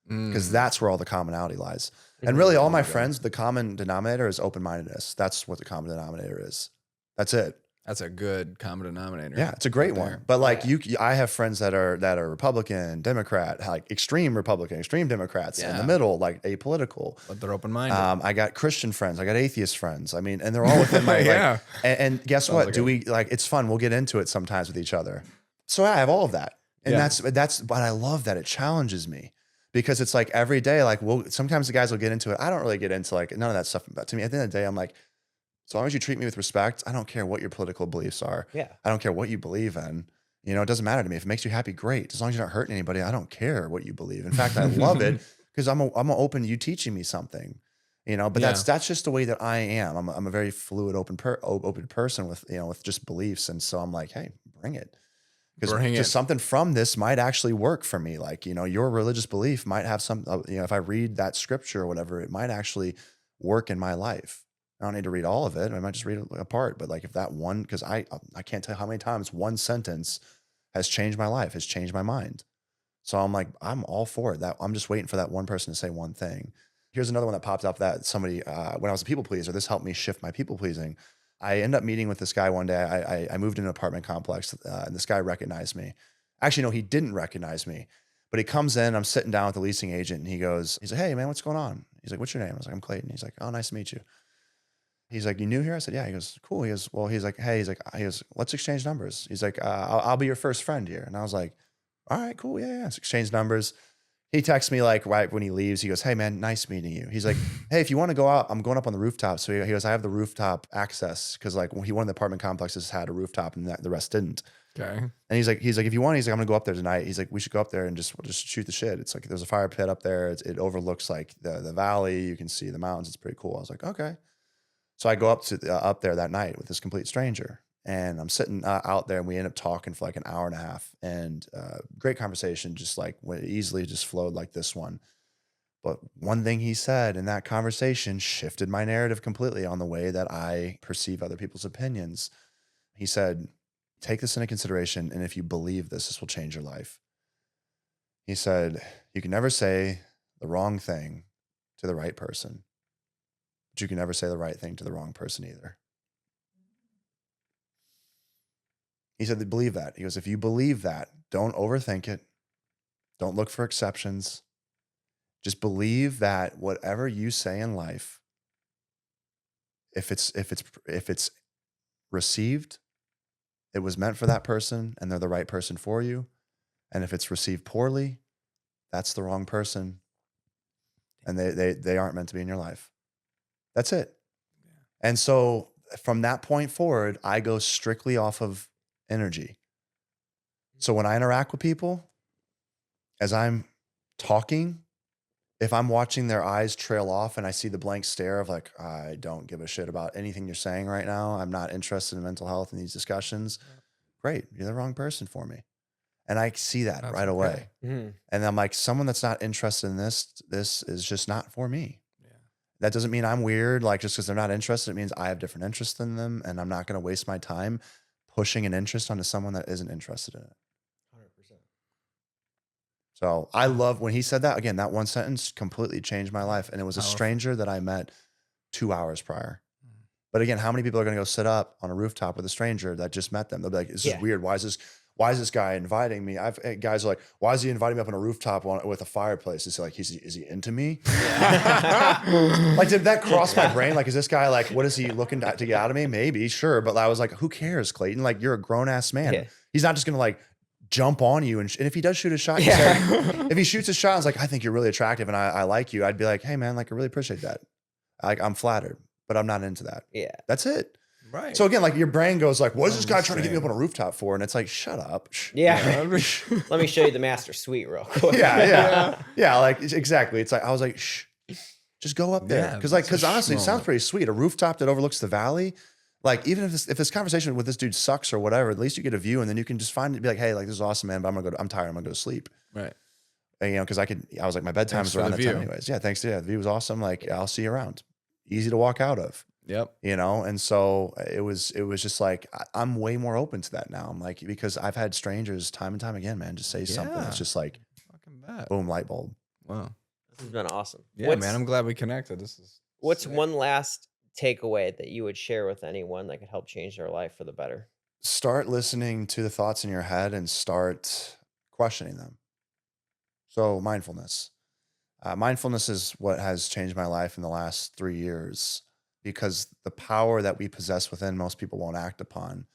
because that's where all the commonality lies. And really, all my friends, the common denominator is open-mindedness. That's what the common denominator is. That's it. That's a good common denominator. Yeah, it's a great one. But like I have friends that are Republican, Democrat, like extreme Republican, extreme Democrats, in the middle, like apolitical. But they're open-minded. I got Christian friends, I got atheist friends. I mean, and they're all within my like, and guess what? It's fun. We'll get into it sometimes with each other. So I have all of that. And that's but I love that it challenges me, because it's like every day, like sometimes the guys will get into it. I don't really get into like none of that stuff. But to me, at the end of the day, I'm like, as long as you treat me with respect, I don't care what your political beliefs are. Yeah. I don't care what you believe in. You know, it doesn't matter to me. If it makes you happy, great. As long as you're not hurting anybody, I don't care what you believe. In fact, I love it, because I'm open to you teaching me something. You know, but that's just the way that I am. I'm a very fluid, open person with, you know, with just beliefs. And so I'm like, hey, bring it. Because just something from this might actually work for me. Like, you know, your religious belief might have some, you know, if I read that scripture or whatever, it might actually work in my life. I don't need to read all of it. I might just read it apart. But like if that one, because I can't tell you how many times one sentence has changed my life, has changed my mind. So I'm like, I'm all for it. I'm just waiting for that one person to say one thing. Here's another one that popped up that somebody, when I was a people pleaser, this helped me shift my people pleasing. I ended up meeting with this guy one day. I moved in an apartment complex, and this guy recognized me. Actually, no, he didn't recognize me. But he comes in, I'm sitting down with the leasing agent, and he's like, hey man, what's going on? He's like, what's your name? I was like, I'm Clayton. He's like, oh, nice to meet you. He's like, you new here? I said, yeah. He goes, cool. He goes, well, he's like, let's exchange numbers. He's like, I'll be your first friend here. And I was like, all right, cool. Yeah. Let's exchange numbers. He texts me like right when he leaves. He goes, hey man, nice meeting you. He's like, hey, if you want to go out, I'm going up on the rooftop. So he goes, I have the rooftop access, because like one of the apartment complexes had a rooftop and the rest didn't. Okay. And he's like, if you want, he's like, I'm gonna go up there tonight. He's like, we should go up there and just shoot the shit. It's like there's a fire pit up there. It overlooks like the valley. You can see the mountains. It's pretty cool. I was like, okay. So I go up there that night with this complete stranger, and I'm sitting out there, and we end up talking for like an hour and a half, and great conversation, just like easily just flowed like this one. But one thing he said in that conversation shifted my narrative completely on the way that I perceive other people's opinions. He said, take this into consideration, and if you believe this will change your life. He said, you can never say the wrong thing to the right person, but you can never say the right thing to the wrong person either. He said, believe that. He goes, if you believe that, don't overthink it. Don't look for exceptions. Just believe that whatever you say in life, if it's received, it was meant for that person and they're the right person for you. And if it's received poorly, that's the wrong person. And they aren't meant to be in your life. That's it. Yeah. And so from that point forward, I go strictly off of energy. So when I interact with people, as I'm talking, if I'm watching their eyes trail off and I see the blank stare of like, I don't give a shit about anything you're saying right now, I'm not interested in mental health in these discussions, great, you're the wrong person for me. And I see that right okay. away. Mm-hmm. And I'm like, someone that's not interested in this is just not for me. Yeah. That doesn't mean I'm weird. Like just because they're not interested, it means I have different interests than them. And I'm not going to waste my time pushing an interest onto someone that isn't interested in it. 100%. So I love when he said that. Again, that one sentence completely changed my life. And it was a stranger that I met 2 hours prior. But again, how many people are going to go sit up on a rooftop with a stranger that just met them? They'll be like, this is weird. Why is this guy inviting me? Guys are like, why is he inviting me up on a rooftop with a fireplace? Is he like, is he into me? Yeah. Like, did that cross my brain? Like, is this guy like, what is he looking to get out of me? Maybe, sure. But I was like, who cares, Clayton? Like, you're a grown ass man. Yeah. He's not just going to like jump on you. And if he does shoot a shot, if he shoots a shot, and is like, I think you're really attractive and I like you. I'd be like, hey man, like I really appreciate that. Like I'm flattered, but I'm not into that. Yeah. That's it. Right. So again, like your brain goes like, what is this guy trying to get me up on a rooftop for? And it's like, shut up. Yeah. Let me show you the master suite real quick. Yeah. Like exactly. It's like, I was like, shh, just go up there. Cause honestly, it sounds pretty sweet. A rooftop that overlooks the valley. Like even if this conversation with this dude sucks or whatever, at least you get a view and then you can just find it, be like, hey, like this is awesome, man, but I'm tired. I'm gonna go to sleep. Right. And, cause I was like, my bedtime is around that time anyways. Yeah. Thanks. Yeah. The view was awesome. Like I'll see you around. Easy to walk out of. Yep. And so it was just like, I'm way more open to that now. I'm like, because I've had strangers time and time again, man, just say something. It's just like, boom, light bulb. Wow. This has been awesome. Yeah, man, I'm glad we connected. What's sick. One last takeaway that you would share with anyone that could help change their life for the better? Start listening to the thoughts in your head and start questioning them. So mindfulness. Mindfulness is what has changed my life in the last 3 years. Because the power that we possess within, most people won't act upon.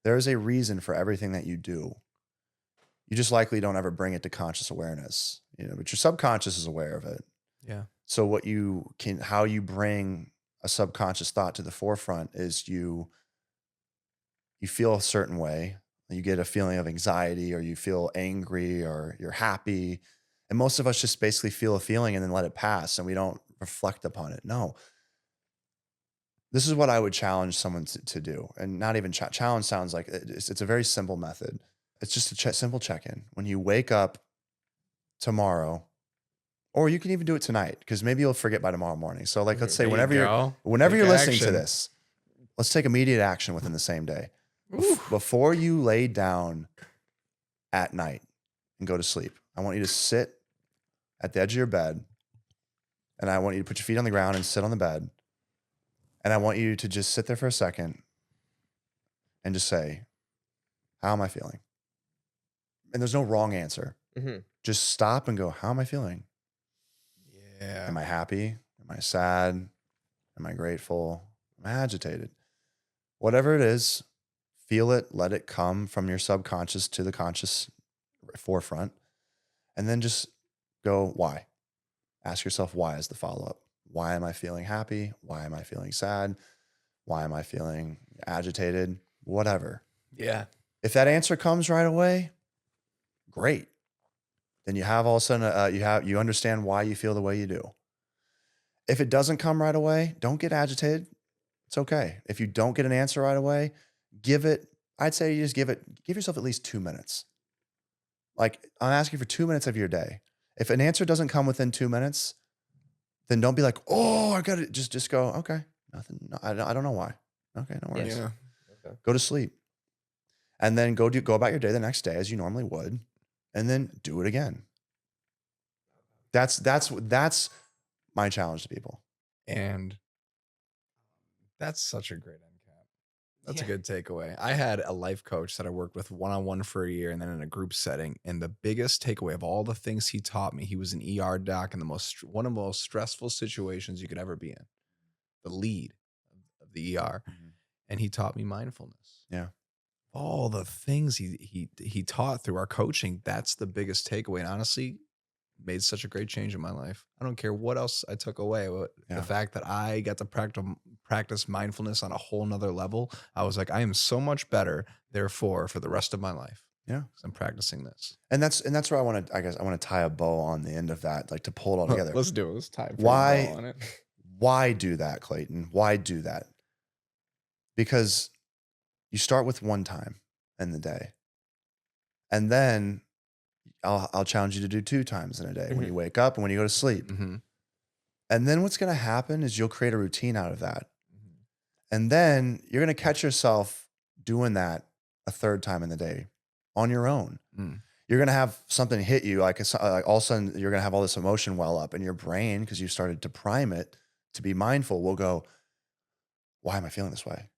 There is a reason for everything that you do. You just likely don't ever bring it to conscious awareness, but your subconscious is aware of it. Yeah. So how you bring a subconscious thought to the forefront is you feel a certain way. You get a feeling of anxiety or you feel angry or you're happy. And most of us just basically feel a feeling and then let it pass and we don't reflect upon it. No. This is what I would challenge someone to do. And not even challenge sounds like it's a very simple method. It's just a simple check-in. When you wake up tomorrow, or you can even do it tonight, because maybe you'll forget by tomorrow morning. So like, let's say whenever you're listening to this, let's take immediate action within the same day. Before you lay down at night and go to sleep, I want you to sit at the edge of your bed and I want you to put your feet on the ground and sit on the bed. And I want you to just sit there for a second and just say, how am I feeling? And there's no wrong answer. Mm-hmm. Just stop and go, how am I feeling? Yeah. Am I happy? Am I sad? Am I grateful? Am I agitated? Whatever it is, feel it, let it come from your subconscious to the conscious forefront. And then just go, why? Ask yourself why is the follow-up. Why am I feeling happy? Why am I feeling sad? Why am I feeling agitated? Whatever. Yeah. If that answer comes right away, great. Then you have all of a sudden, you understand why you feel the way you do. If it doesn't come right away, don't get agitated. It's okay. If you don't get an answer right away, I'd say you just give yourself at least 2 minutes. Like, I'm asking for 2 minutes of your day. If an answer doesn't come within 2 minutes, then don't be like, oh, I got it. Just go, okay, nothing. No, I don't know why. Okay, no worries. Yeah. Okay. Go to sleep. And then go about your day the next day as you normally would, and then do it again. That's my challenge to people. And that's such a great end cap. That's a Yeah. good takeaway. I had a life coach that I worked with one-on-one for a year and then in a group setting. And the biggest takeaway of all the things he taught me, he was an ER doc in one of the most stressful situations you could ever be in, the lead of the ER. And he taught me mindfulness. Yeah. All the things he taught through our coaching, that's the biggest takeaway. And honestly, made such a great change in my life. I don't care what else I took away. The fact that I got to practice mindfulness on a whole nother level, I was like, I am so much better, therefore, for the rest of my life. Yeah. 'Cause I'm practicing this. And that's where I want to tie a bow on the end of that, like to pull it all together. Let's do it. Let's tie a bow on it. Why do that, Clayton? Why do that? Because you start with one time in the day. And then I'll challenge you to do 2 times in a day, when you wake up and when you go to sleep. Mm-hmm. And then what's going to happen is you'll create a routine out of that. And then you're going to catch yourself doing that a 3rd time in the day on your own. You're going to have something hit you, like all of a sudden you're going to have all this emotion well up, and your brain, because you started to prime it to be mindful, will go, why am I feeling this way?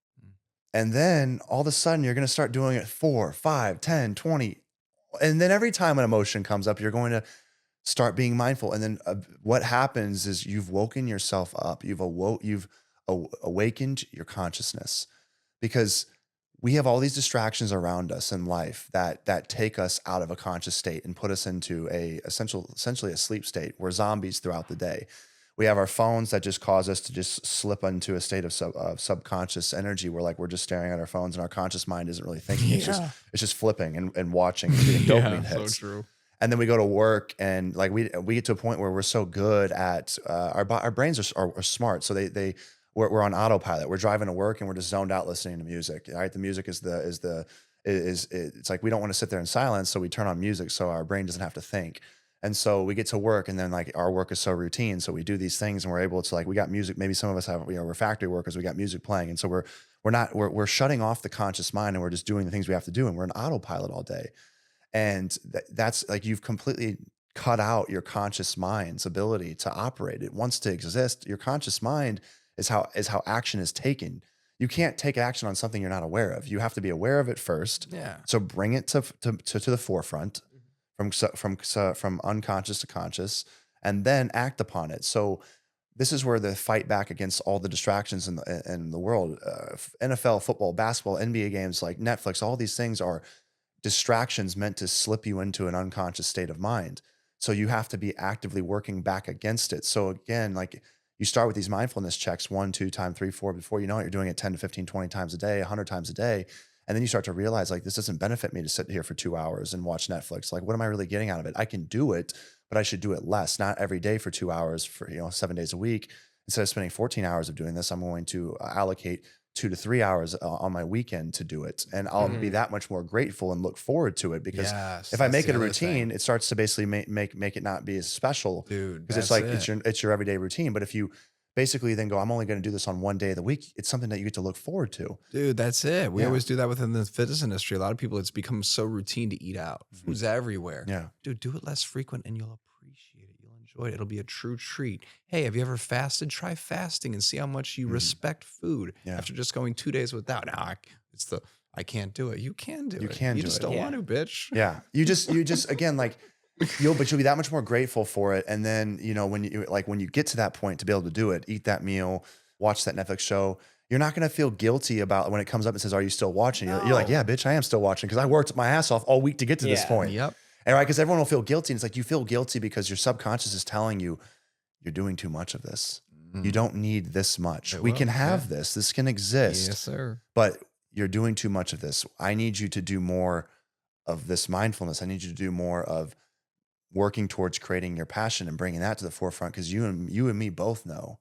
And then all of a sudden you're going to start doing it 4, 5, 10, 20. And then every time an emotion comes up, you're going to start being mindful. And then what happens is you've woken yourself up. You've awakened your consciousness, because we have all these distractions around us in life that take us out of a conscious state and put us into essentially a sleep state. We're zombies throughout the day. We have our phones that just cause us to just slip into a state of subconscious energy where, like, we're just staring at our phones and our conscious mind isn't really thinking. Yeah. It's just flipping and watching and getting dopamine Yeah, hits. so true. And then we go to work, and like we get to a point where we're so good at our brains are smart. So we're on autopilot. We're driving to work and we're just zoned out listening to music. Right? The music is it's like we don't want to sit there in silence, so we turn on music so our brain doesn't have to think. And so we get to work, and then like our work is so routine. So we do these things and we're able to, like, we got music. Maybe some of us have, we're factory workers. We got music playing. And so we're shutting off the conscious mind, and we're just doing the things we have to do. And we're in autopilot all day. And that's like, you've completely cut out your conscious mind's ability to operate. It wants to exist. Your conscious mind is how action is taken. You can't take action on something you're not aware of. You have to be aware of it first. Yeah. So bring it to the forefront, from unconscious to conscious, and then act upon it. So this is where the fight back against all the distractions in the world, NFL, football, basketball, NBA games, like Netflix, all these things are distractions meant to slip you into an unconscious state of mind. So you have to be actively working back against it. So again, like, you start with these mindfulness checks 1, 2, 3, 4, before you know it, you're doing it 10 to 15, 20 times a day, 100 times a day. And then you start to realize, like, this doesn't benefit me to sit here for 2 hours and watch Netflix. Like, what am I really getting out of it? I can do it, but I should do it less, not every day for 2 hours for, 7 days a week. Instead of spending 14 hours of doing this, I'm going to allocate 2 to 3 hours on my weekend to do it. And I'll be that much more grateful and look forward to it, because if I make it a routine, it starts to basically make it not be as special, Dude, because it's like, it's your everyday routine. But if you basically then go, I'm only going to do this on one day of the week, it's something that you get to look forward to. Dude, that's it. We always do that within the fitness industry. A lot of people, it's become so routine to eat out. Food's everywhere. Yeah. Dude, do it less frequent and you'll appreciate it. You'll enjoy it. It'll be a true treat. Hey, have you ever fasted? Try fasting and see how much you respect food after just going 2 days without. Now, I can't do it. You can do it. You can You do just it. don't want to, bitch. Yeah. You just again, like, you'll be that much more grateful for it. And then, when you get to that point to be able to do it, eat that meal, watch that Netflix show, you're not going to feel guilty about when it comes up and says, are you still watching? You're like, yeah, bitch, I am still watching, because I worked my ass off all week to get to this point. Yep. And right, because everyone will feel guilty. And it's like, you feel guilty because your subconscious is telling you you're doing too much of this. You don't need this much. We can have this. This can exist. Yes, sir. But you're doing too much of this. I need you to do more of this mindfulness. I need you to do more of working towards creating your passion and bringing that to the forefront, because you and me both know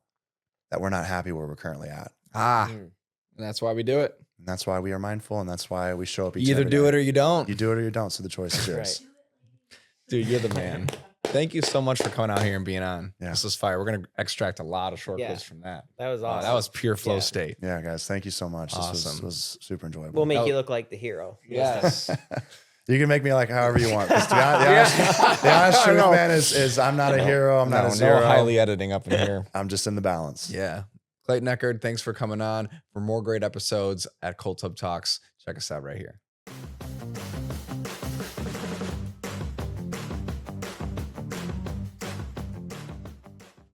that we're not happy where we're currently at. And that's why we do it. And that's why we are mindful, and that's why we show up each You either every do day. it or you don't. You do it or you don't, so the choice is yours. Right. Dude, you're the man. Thank you so much for coming out here and being on. Yeah. This is fire. We're going to extract a lot of short Yeah. clips from that. That was Oh, awesome. that was pure flow Yeah. state. Yeah, guys, thank you so much. This Awesome. was super enjoyable. We'll make you look like the hero. Yes. You can make me like however you want. 'Cause the honest truth, man, is I'm not a hero. I'm not a zero. No highly editing up in here. I'm just in the balance. Yeah. Clayton Echard, thanks for coming on. For more great episodes at Cold Tub Talks, check us out right here.